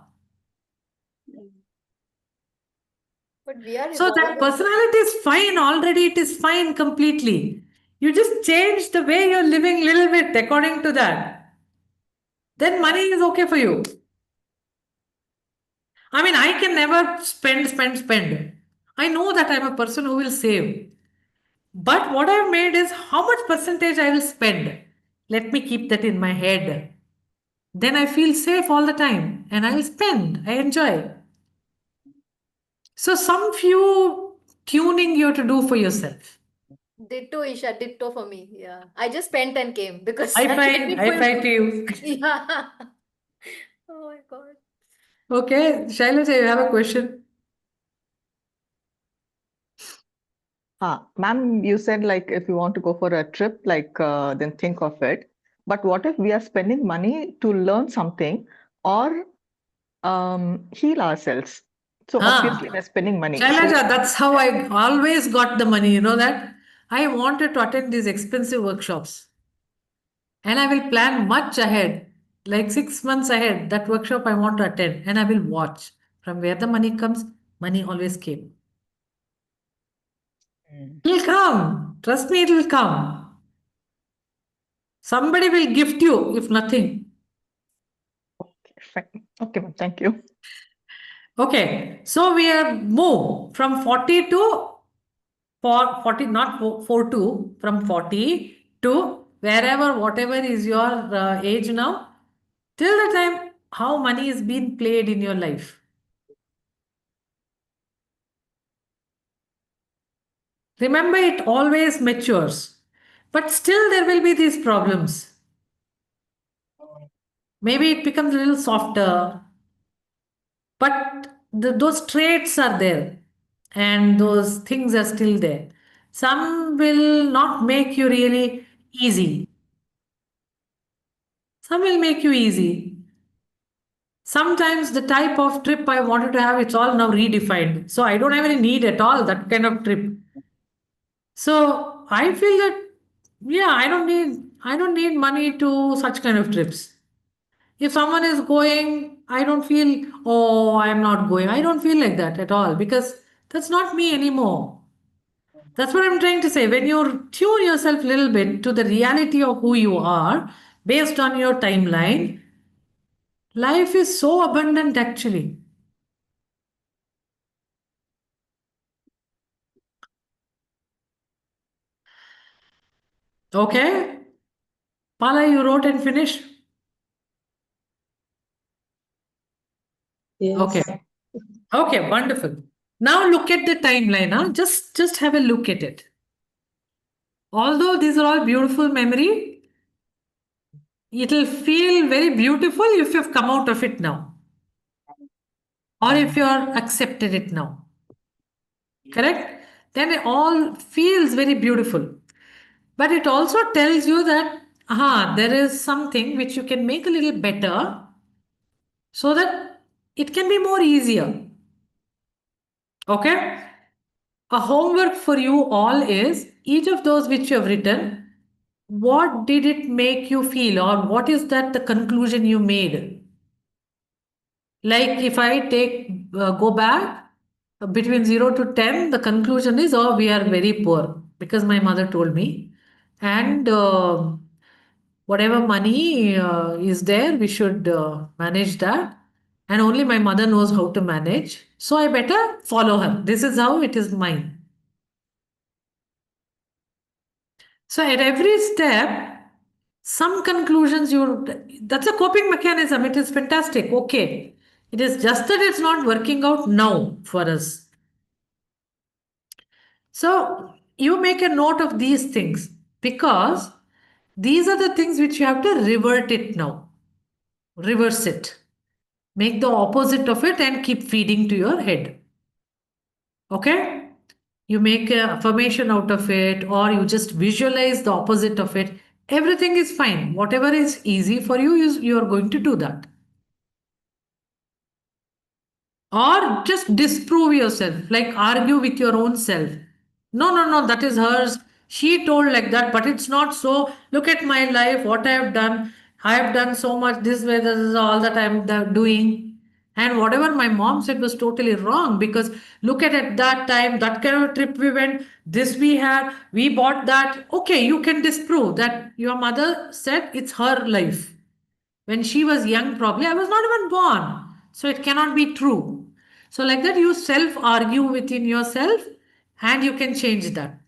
But we are So that evolving. personality is fine already, it is fine completely. You just change the way you're living little bit according to that. Then money is okay for you. I mean, I can never spend. I know that I'm a person who will save. But what I've made is how much percentage I will spend. Let me keep that in my head. Then I feel safe all the time and I will spend. I enjoy. So, some few tuning you have to do for yourself. Ditto, Isha, ditto for me. Yeah. I just spent and came because I I find, came I full. find to you. Yeah. Oh my God. Okay, Shailaja, you have a question? Ma'am, you said like if you want to go for a trip, like then think of it. But what if we are spending money to learn something or heal ourselves? So Ah, obviously we're spending money. So Shailaja, that's how I always got the money, you know that? I wanted to attend these expensive workshops. And I will plan much ahead, like 6 months ahead, that workshop I want to attend, and I will watch. From where the money comes, money always came. Mm. It will come. Trust me, it will come. Somebody will gift you, if nothing. Okay, fine. Okay, ma'am, thank you. Okay, so we have moved from 40 to 40, not 42, from 40 to wherever, whatever is your age now, till the time how money is being played in your life. Remember, it always matures. But still, there will be these problems. Maybe it becomes a little softer, but those traits are there and those things are still there. Some will not make you really easy, some will make you easy. Sometimes the type of trip I wanted to have, it's all now redefined. So I don't have any need at all that kind of trip. So I feel that, yeah, I don't need money to such kind of trips. If someone is going, I don't feel, oh, I'm not going. I don't feel like that at all because that's not me anymore. That's what I'm trying to say. When you tune yourself a little bit to the reality of who you are based on your timeline, life is so abundant actually. Okay? Pala, you wrote and finished? Yes. Okay. Okay, wonderful. Now look at the timeline. Huh? Just have a look at it. Although these are all beautiful memory, it'll feel very beautiful if you've come out of it now. Or if you're accepted it now. Correct? Then it all feels very beautiful. But it also tells you that there is something which you can make a little better so that it can be more easier. Okay? A homework for you all is each of those which you have written, what did it make you feel, or what is that the conclusion you made? Like if I go back between 0 to 10, the conclusion is, oh, we are very poor because my mother told me. And whatever money is there, we should manage that. And only my mother knows how to manage. So I better follow her. This is how it is mine. So at every step, some conclusions that's a coping mechanism. It is fantastic. Okay. It is just that it's not working out now for us. So you make a note of these things because these are the things which you have to revert it now. Reverse it. Make the opposite of it and keep feeding to your head. Okay? You make a affirmation out of it or you just visualize the opposite of it. Everything is fine. Whatever is easy for you is you are going to do that. Or just disprove yourself, like argue with your own self. No, that is hers. She told like that, but it's not so. Look at my life, what I have done. I have done so much this way, this is all that I'm doing. And whatever my mom said was totally wrong because look at that time, that kind of trip we went, this we had, we bought that. Okay, you can disprove that your mother said it's her life. When she was young, probably I was not even born. So it cannot be true. So, like that, you self argue within yourself and you can change that.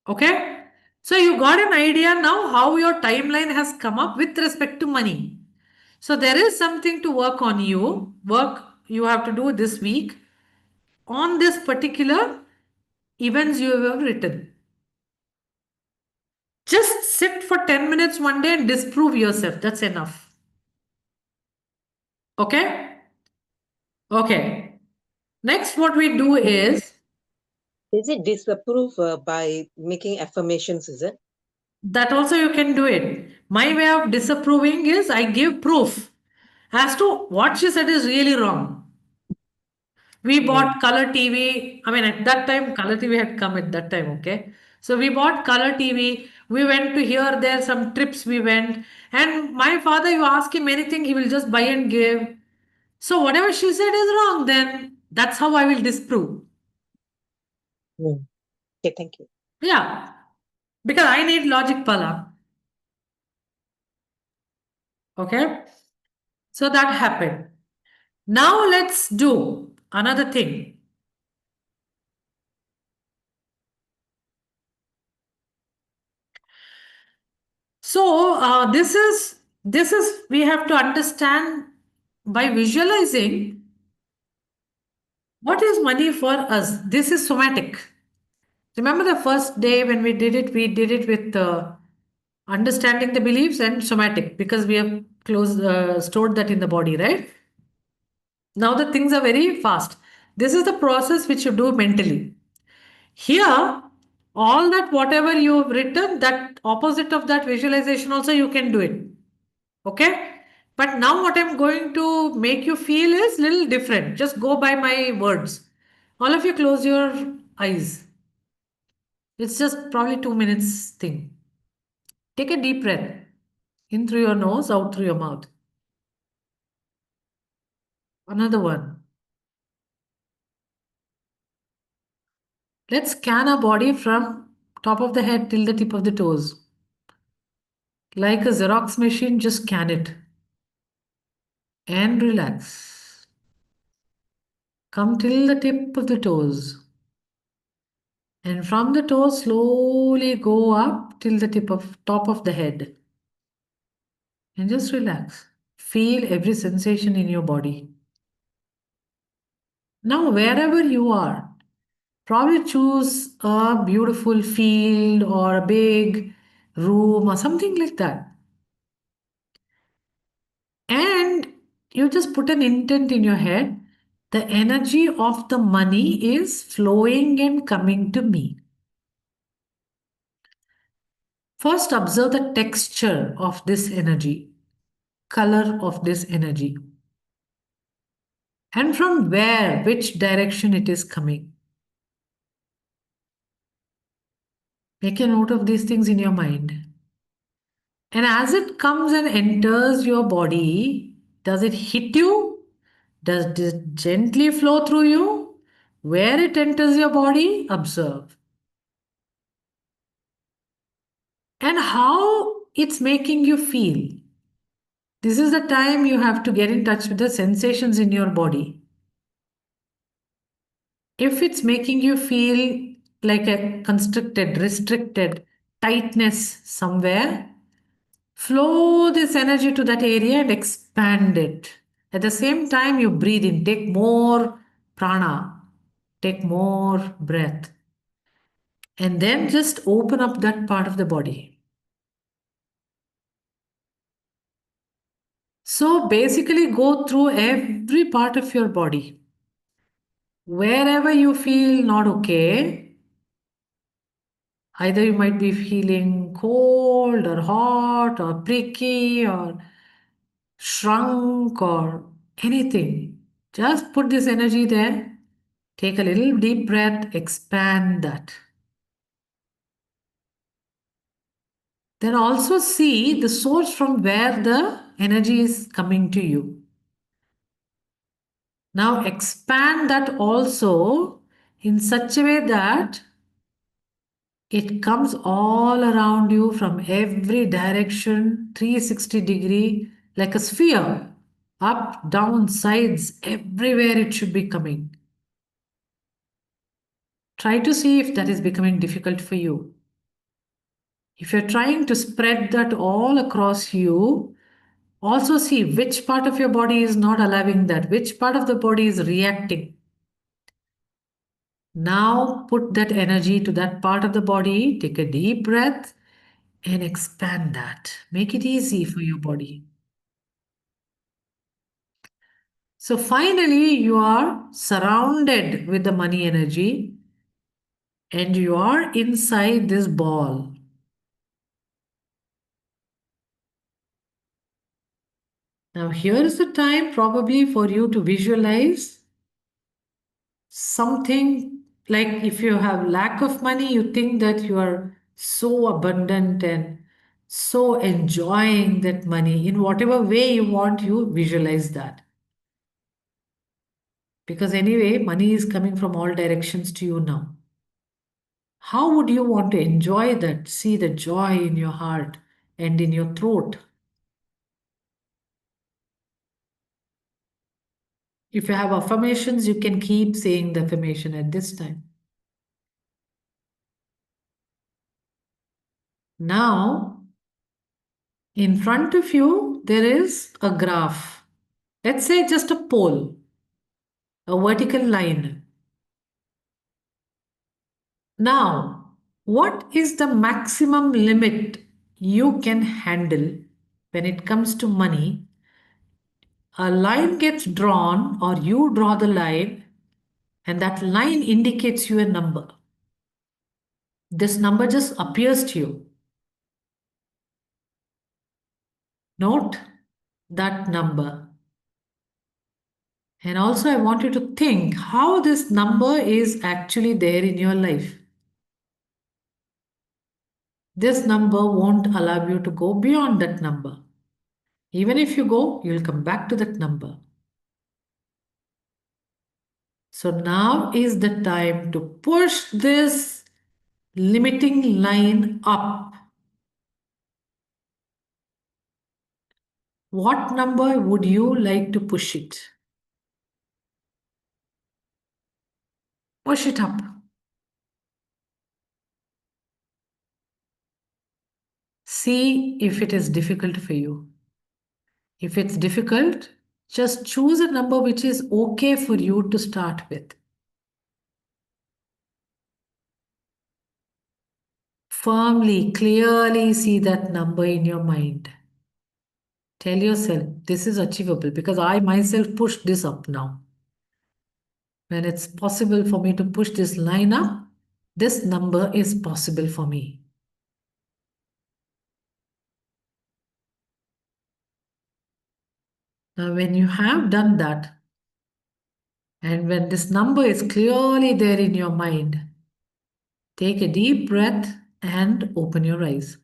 Okay? So, you got an idea now how your timeline has come up with respect to money. So, there is something to work on you. Work you have to do this week on this particular events you have written. Just sit for 10 minutes one day and disprove yourself. That's enough. Okay? Okay. Next, what we do is Is it disapprove by making affirmations, is it? that also you can do it. My way of disapproving is I give proof as to what she said is really wrong. We bought color TV. I mean, at that time, color TV had come at that time, okay? So we bought color TV. We went to here, there, some trips we went. And my father, you ask him anything, he will just buy and give. So whatever she said is wrong, then that's how I will disprove. Okay, thank you. Yeah. Because I need logic, Pala. Okay. So that happened. Now let's do another thing. So this is we have to understand by visualizing what is money for us. This is somatic. Remember the first day when we did it with understanding the beliefs and somatic because we have stored that in the body, right? Now the things are very fast. This is the process which you do mentally. Here, all that whatever you have written, that opposite of that visualization also you can do it. Okay? But now what I'm going to make you feel is little different. Just go by my words. All of you close your eyes. It's just probably 2 minutes thing. Take a deep breath. In through your nose, out through your mouth. Another one. Let's scan our body from top of the head till the tip of the toes. Like a Xerox machine, just scan it. And relax. Come till the tip of the toes. And from the toes, slowly go up till the top of the head. And just relax. Feel every sensation in your body. Now, wherever you are, probably choose a beautiful field or a big room or something like that. And you just put an intent in your head. The energy of the money is flowing and coming to me. First, observe the texture of this energy, color of this energy, and from where, which direction it is coming. Make a note of these things in your mind. And as it comes and enters your body, does it hit you? Does it gently flow through you? Where it enters your body, observe. And how it's making you feel. This is the time you have to get in touch with the sensations in your body. If it's making you feel like a constricted, restricted tightness somewhere, flow this energy to that area and expand it. At the same time, you breathe in, take more prana, take more breath, and then just open up that part of the body. So basically, go through every part of your body. Wherever you feel not okay, either you might be feeling cold or hot or pricky or shrunk or anything. Just put this energy there. Take a little deep breath, expand that. Then also see the source from where the energy is coming to you. Now expand that also in such a way that it comes all around you from every direction, 360-degree, like a sphere. Up, down, sides, everywhere it should be coming. Try to see if that is becoming difficult for you. If you're trying to spread that all across you, also see which part of your body is not allowing that, which part of the body is reacting. Now put that energy to that part of the body, take a deep breath and expand that. Make it easy for your body. So finally, you are surrounded with the money energy and you are inside this ball. Now, here is the time probably for you to visualize something like if you have lack of money, you think that you are so abundant and so enjoying that money in whatever way you want, you visualize that. Because anyway, money is coming from all directions to you now. How would you want to enjoy that? See the joy in your heart and in your throat. If you have affirmations, you can keep saying the affirmation at this time. Now, in front of you, there is a graph. Let's say just a pole, a vertical line. Now, what is the maximum limit you can handle when it comes to money? A line gets drawn, or you draw the line, and that line indicates you a number. This number just appears to you. Note that number. And also, I want you to think how this number is actually there in your life. This number won't allow you to go beyond that number. Even if you go, you'll come back to that number. So now is the time to push this limiting line up. What number would you like to push it? Push it up. See if it is difficult for you. If it's difficult, just choose a number which is okay for you to start with. Firmly, clearly see that number in your mind. Tell yourself, this is achievable because I myself pushed this up now. When it's possible for me to push this line up, this number is possible for me. Now, when you have done that, and when this number is clearly there in your mind, take a deep breath and open your eyes.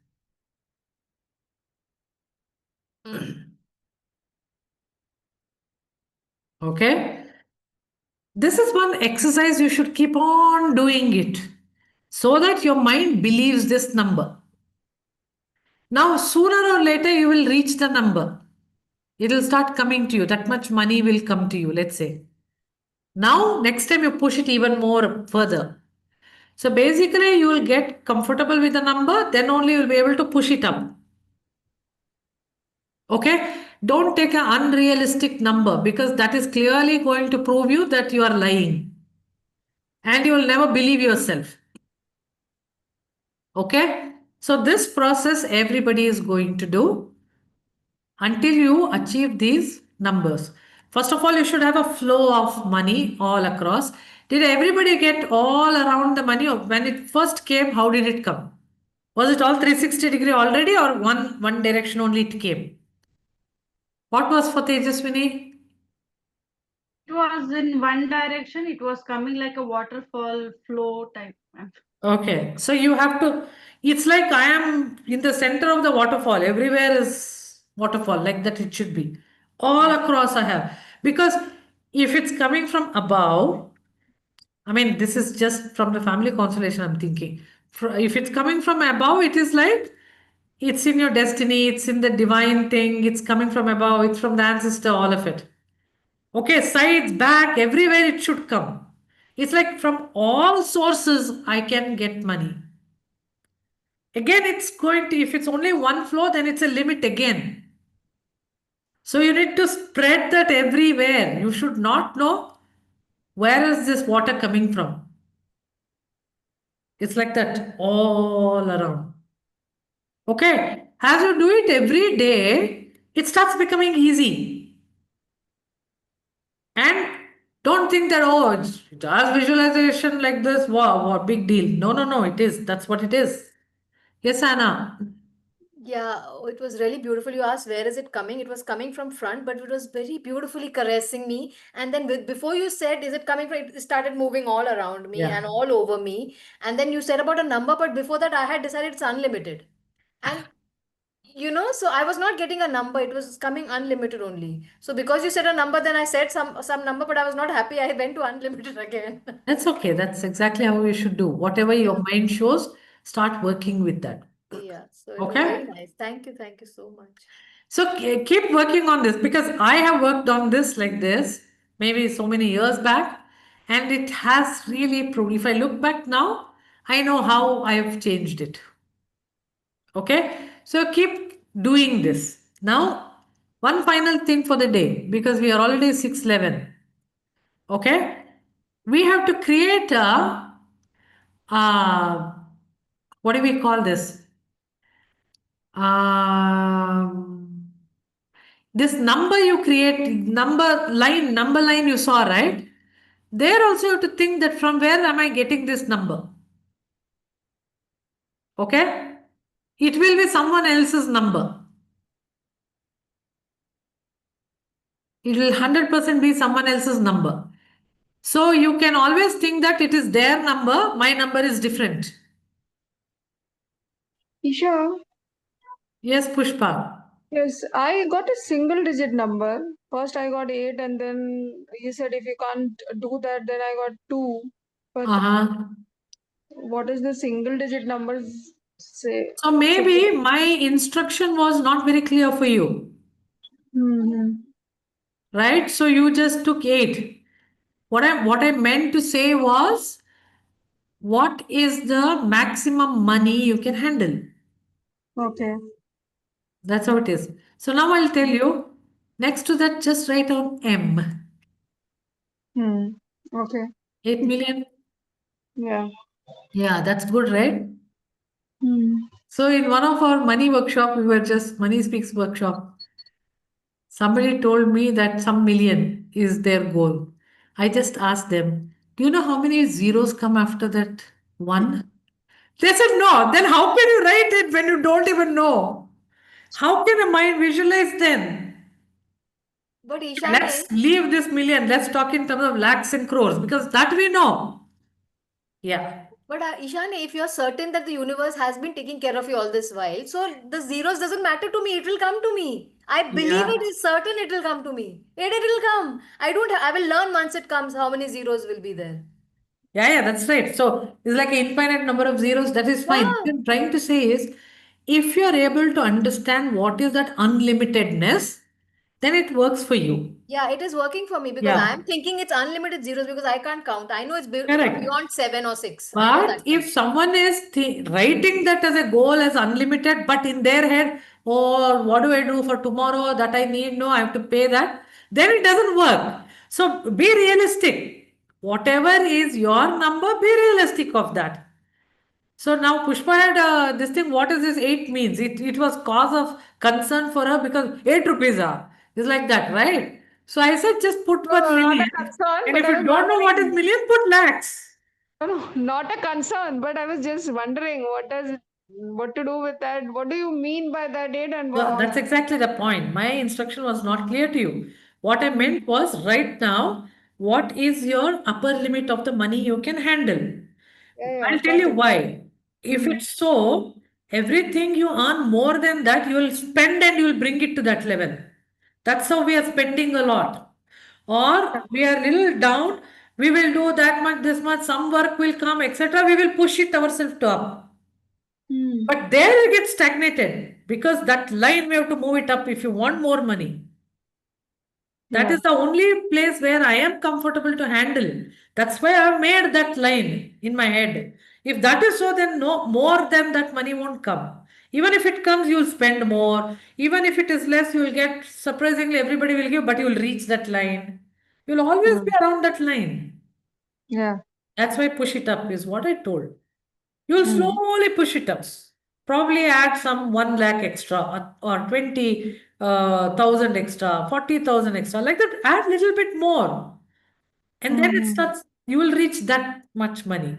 Okay? This is one exercise you should keep on doing it so that your mind believes this number. Now, sooner or later, you will reach the number. It will start coming to you. That much money will come to you, let's say. Now, next time you push it even more further. So basically, you will get comfortable with the number, then only you will be able to push it up. Okay? Don't take an unrealistic number because that is clearly going to prove you that you are lying. And you will never believe yourself. Okay? So this process everybody is going to do until you achieve these numbers. First of all, you should have a flow of money all across. Did everybody get all around the money? Or when it first came, how did it come? Was it all 360-degree already or one direction only it came? What was for Tejaswini? It was in one direction. It was coming like a waterfall flow type. Okay, so you have to, it's like I am in the center of the waterfall. Everywhere is waterfall, like that it should be. All across I have. Because if it's coming from above, I mean, this is just from the family constellation, I'm thinking. If it's coming from above, it is like it's in your destiny, it's in the divine thing, it's coming from above, it's from the ancestor, all of it. Okay, sides, back, everywhere it should come. It's like from all sources I can get money. Again, it's going to, if it's only one flow, then it's a limit again. So you need to spread that everywhere. You should not know where is this water coming from. It's like that all around. Okay, as you do it every day, it starts becoming easy. And don't think that, oh, it's just visualization like this, wow, what big deal. No, no, no, it is. That's what it is. Yes, Anna. Yeah, it was really beautiful. You asked where is it coming? It was coming from front, but it was very beautifully caressing me. And then before you said, is it coming from, it started moving all around me Yeah. and all over me. And then you said about a number, but before that I had decided it's unlimited. And so I was not getting a number. It was coming unlimited only. So because you said a number, then I said some number, but I was not happy. I went to unlimited again. That's okay. That's exactly how you should do. Whatever your mind shows, start working with that. Yeah, so it was Okay? very nice. Thank you so much. So keep working on this because I have worked on this like this maybe so many years back and it has really proved. If I look back now, I know how I have changed it. Okay? So keep doing this. Now, one final thing for the day because we are already 6:11. Okay? We have to create uh, what do we call this? Um, this number you create, number line you saw, right? There also you have to think that from where am I getting this number? Okay? It will be someone else's number. It will 100% be someone else's number. So you can always think that it is their number, my number is different. Isha, Yes, Pushpa. yes, I got a single digit number. First I got 8, and then you said if you can't do that, then I got 2. But Uh-huh. what is the single digit numbers say? So maybe my instruction was not very clear for you, Mm-hmm. right? So you just took 8. What I meant to say was, what is the maximum money you can handle? Okay. That's how it is. So now I'll tell you, next to that, just write down M. Hmm. Okay. 8 million. Yeah. Yeah, that's good, right? Hmm. So in one of our money workshop, we were just Money Speaks workshop. Somebody told me that some million is their goal. I just asked them, do you know how many zeros come after that one? They said no. Then how can you write it when you don't even know? How can a mind visualize then? But Ishane, Let's leave this million. Let's talk in terms of lakhs and crores because that we know. Yeah. but Ishane, if you're certain that the universe has been taking care of you all this while, so the zeros doesn't matter to me. It will come to me. I believe Yeah. it is certain it will come to me. It will come. I don't. I will learn once it comes how many zeros will be there. Yeah, that's right. So it's like an infinite number of zeros. That is fine. What Yeah. I'm trying to say is, if you are able to understand what is that unlimitedness, then it works for you. Yeah, it is working for me because Yeah, I'm thinking it's unlimited zeros because I can't count. I know it's correct. beyond 7 or 6. I know But that if much. someone is writing that as a goal as unlimited, but in their head, oh, what do I do for tomorrow that I need? No, I have to pay that. Then it doesn't work. So be realistic. Whatever is your number, be realistic of that. So now Pushpa had this thing. What is this 8 means? It was cause of concern for her because 8 rupees are. It's like that, right? So I said just put No, 1 no, not a million. concern, And but if I you was don't know what is wondering. million, put lakhs. No, no, not a concern, but I was just wondering what to do with that. What do you mean by that date and So what? that's exactly the point. My instruction was not clear to you. What I meant was right now, what is your upper limit of the money you can handle? Yeah, yeah, I'll tell got you it. why. If Hmm. it's so, everything you earn more than that, you will spend and you will bring it to that level. That's how we are spending a lot. Or we are little down, we will do that much, this much, some work will come, etc. We will push it ourselves to up. Hmm. But there you get stagnated because that line we have to move it up if you want more money. That Yeah. is the only place where I am comfortable to handle. That's why I've made that line in my head. If that is so, then no more than that money won't come. Even if it comes, you'll spend more. Even if it is less, you'll get surprisingly everybody will give, but you'll reach that line. You'll always be Hmm. around that line. Yeah. That's why push it up is what I told. You'll Hmm. slowly push it up. Probably add some 1 lakh extra or 20,000 extra, 40,000 extra, like that. Add little bit more. And then it Hmm. starts, you will reach that much money.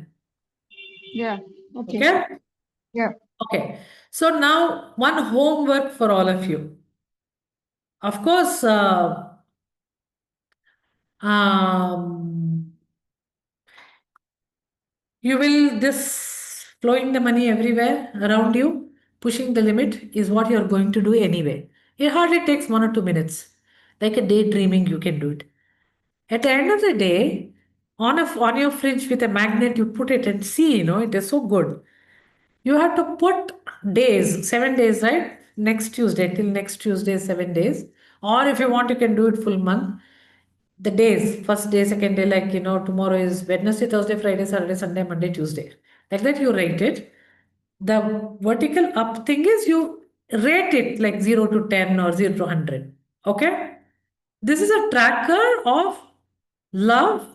Yeah. Okay. Okay? Yeah. Okay. So now one homework for all of you. Of course, um, you will this flowing the money everywhere around you, pushing the limit is what you're going to do anyway. It hardly takes 1 or 2 minutes. Like a daydreaming, you can do it. At the end of the day, on your fridge with a magnet, you put it and see, it is so good. You have to put days, 7 days, right? Next Tuesday, till next Tuesday, 7 days. Or if you want, you can do it full month. The days, first day, second day, like, tomorrow is Wednesday, Thursday, Friday, Saturday, Sunday, Monday, Tuesday. Like that, you rate it. The vertical up thing is you rate it like 0 to 10 or 0 to 100. Okay? This is a tracker of love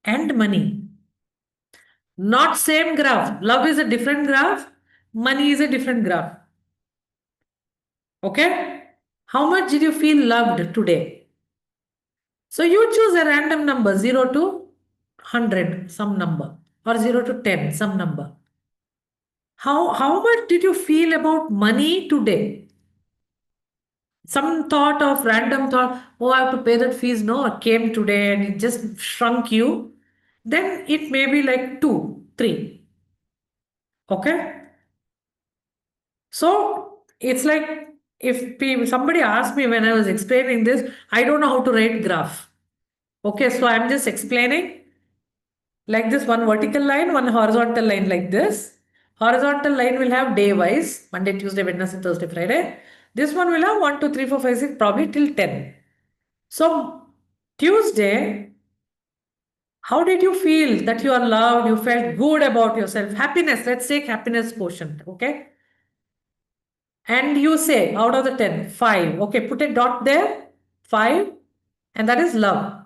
and money. Not same graph. Love is a different graph. Money is a different graph. Okay? How much did you feel loved today? So you choose a random number 0 to 100, some number, or 0 to 10, some number. How much did you feel about money today? Some thought of random thought, oh, I have to pay that fees. No, it came today and it just shrunk you. Then it may be like 2, 3. Okay. So it's like if somebody asked me when I was explaining this, I don't know how to write graph. Okay, so I'm just explaining like this, one vertical line, one horizontal line like this. Horizontal line will have day wise, Monday, Tuesday, Wednesday, Thursday, Friday. This one will have 1, 2, 3, 4, 5, 6, probably till 10. So Tuesday, how did you feel that you are loved? You felt good about yourself. Happiness, let's take happiness quotient, okay? And you say out of the 10, 5. Okay, put a dot there, 5, and that is love.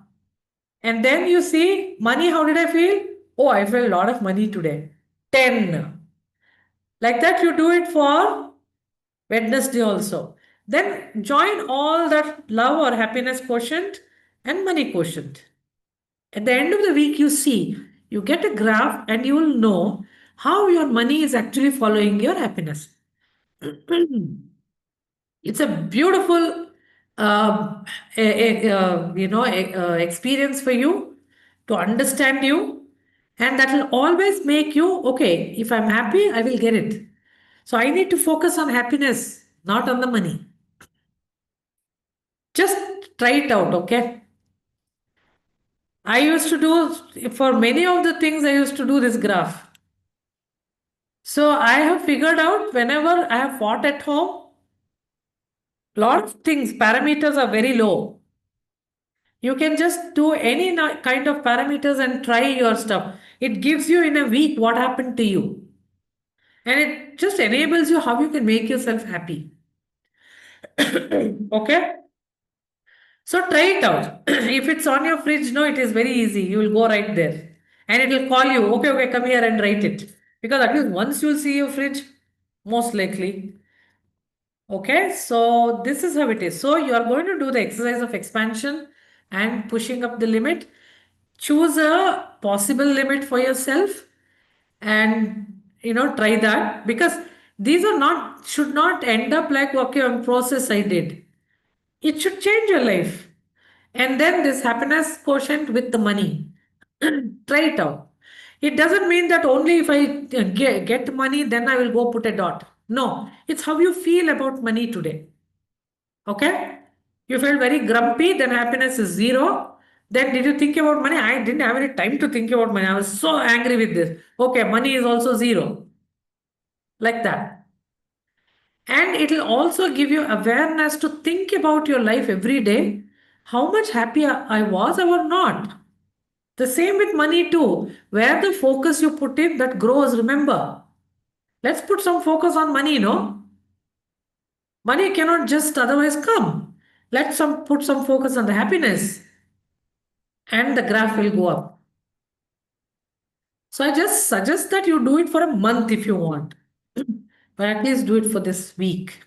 And then you see money, how did I feel? Oh, I felt a lot of money today. 10. Like that, you do it for Wednesday also. Then join all that love or happiness quotient and money quotient. At the end of the week, you get a graph and you will know how your money is actually following your happiness. It's a beautiful experience for you to understand you, and that will always make you okay. If I'm happy, I will get it. So I need to focus on happiness, not on the money. Just try it out, okay? I used to do, for many of the things, I used to do this graph. So I have figured out whenever I have fought at home, lot of things, parameters are very low. You can just do any kind of parameters and try your stuff. It gives you in a week what happened to you. And it just enables you how you can make yourself happy. Okay? So try it out. If it's on your fridge, no, it is very easy. You will go right there. And it will call you, okay, okay, come here and write it. Because at least once you'll see your fridge, most likely. Okay, so this is how it is. So you are going to do the exercise of expansion and pushing up the limit. Choose a possible limit for yourself and try that, because these are not should not end up like, okay, on process I did. It should change your life. And then this happiness quotient with the money. Try it out. It doesn't mean that only if I get money, then I will go put a dot. No, it's how you feel about money today. Okay? You felt very grumpy, then happiness is 0. Then did you think about money? I didn't have any time to think about money. I was so angry with this. Okay, money is also 0. Like that. And it will also give you awareness to think about your life every day. How much happy I was or not. The same with money too. Where the focus you put in, that grows, remember. Let's put some focus on money, no? Money cannot just otherwise come. Let's put some focus on the happiness. And the graph will go up. So I just suggest that you do it for a month if you want. But at least do it for this week.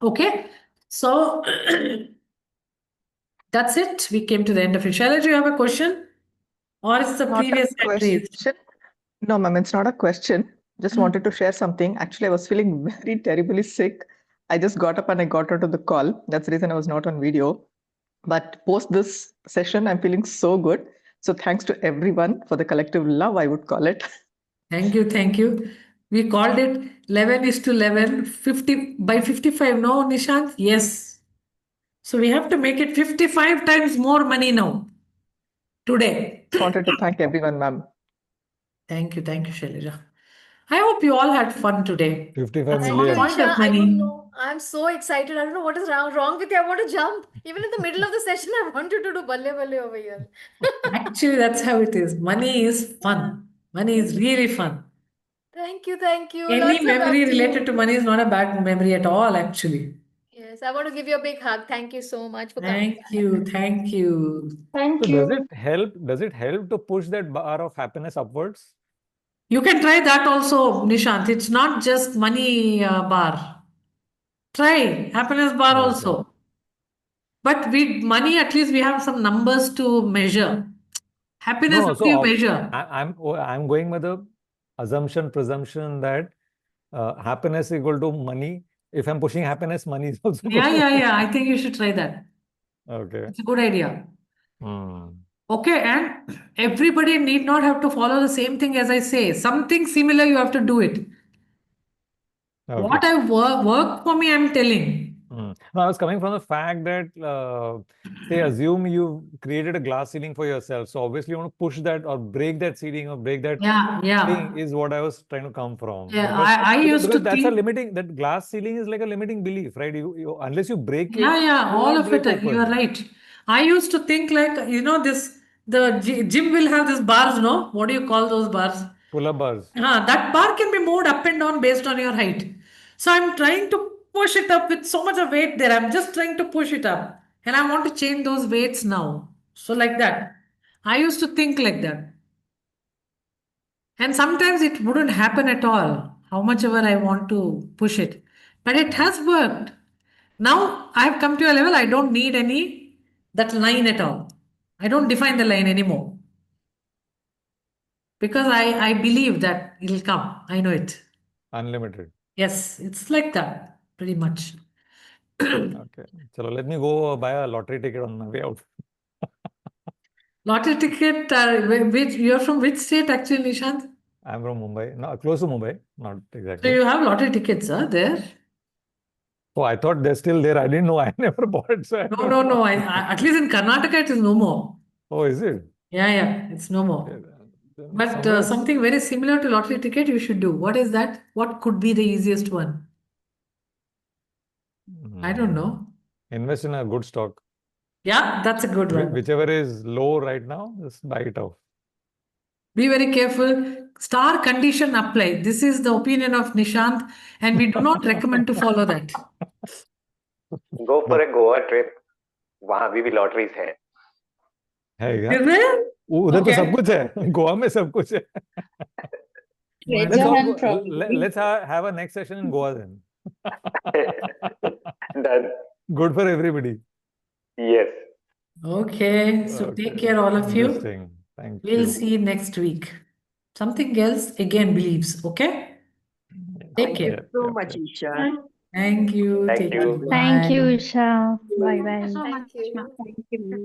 Okay? So that's it. We came to the end of it. Shailaja, do you have a question? Or is the Not a previous hand raised? question. No, ma'am, it's not a question. Just wanted to share something. Actually, I was feeling very terribly sick. I just got up and I got onto the call. That's the reason I was not on video. But post this session, I'm feeling so good. So thanks to everyone for the collective love, I would call it. Thank you, thank you. We called it 11 is to 11, 50 by 55. No, Nishant? Yes. So we have to make it 55 times more money now, today. Just wanted to thank everyone, ma'am. Thank you, Shailaja. I hope you all had fun today. 55 That's the Thank you, million. point Isha. of I don't money. know. I'm so excited. I don't know what is wrong with you. I want to jump. Even in the middle of the session, I want you to do balle balle over here. Actually, that's how it is. Money is fun. Money is really fun. Thank you, thank you. Any Lots of love memory to related you. to money is not a bad memory at all, actually. Yes, I want to give you a big hug. Thank you so much for coming. Thank you, thank you. Thank So does you. it help? Does it help to push that bar of happiness upwards? You can try that also, Nishant. It's not just money bar. Try happiness bar Okay. also. But with money, at least we have some numbers to measure. Happiness, No, how do you so measure? I'm going with the presumption that happiness equal to money if I'm pushing happiness, money is also Yeah, going. yeah. I think you should try that. Okay. It's a good idea. Hmm. Okay, and everybody need not have to follow the same thing as I say. Something similar, you have to do it. What Okay. I work for me, I'm telling. No, I was coming from the fact that, say, assume you created a glass ceiling for yourself. So obviously you want to push that or break that ceiling or break that Yeah, yeah. thing is what I was trying to come from. Yeah, Because, I used to that's a think. limiting, that glass ceiling is like a limiting belief, right? Unless you break it, Yeah, yeah, you will all not of it. break You are open. right. I used to think like, the gym will have these bars, no? What do you call those bars? Pull-up bars. That bar can be moved up and down based on your height. So I'm trying to push it up with so much of weight there. I'm just trying to push it up. And I want to change those weights now. So like that. I used to think like that. And sometimes it wouldn't happen at all, how much ever I want to push it. But it has worked. Now I have come to a level I don't need any that line at all. I don't define the line anymore. Because I believe that it'll come. I know it. Unlimited. Yes, it's like that, pretty much. Okay. So let me go buy a lottery ticket on my way out. Lottery ticket, you're from which state actually, Nishant? I'm from Mumbai. No, close to Mumbai, not So exactly. you have lottery tickets, there? Oh, I thought they're still there. I didn't know. I never bought. So I don't No. know. At least in Karnataka, it is no more. Oh, is it? Yeah, it's no Okay, more. then But somewhere. something very similar to lottery ticket you should do. What is that? What could be the easiest one? I don't know. Invest in a good stock. Yeah, that's a good one. Whichever is low right now, just buy it off. Be very careful. Star condition apply. This is the opinion of Nishant, and we do not recommend to follow that. Go for a Goa trip. वहां भी lotteries है. है क्या? Is there? उधर तो Okay. सब कुछ है. गोवा में सब कुछ है. Treasure hunt probably. Let's have a next session in Goa then. Done. Good for everybody. Yes. Okay. So take care, all of you. Interesting. Thank We'll you. see you next week. Something else, again, beliefs. Okay? Take Thank you care. so much, Isha. Thank you. Thank Take you. care. Thank you, Bye. Isha. Bye Thank you bye. so Thank much, you. ma'am. Thank you.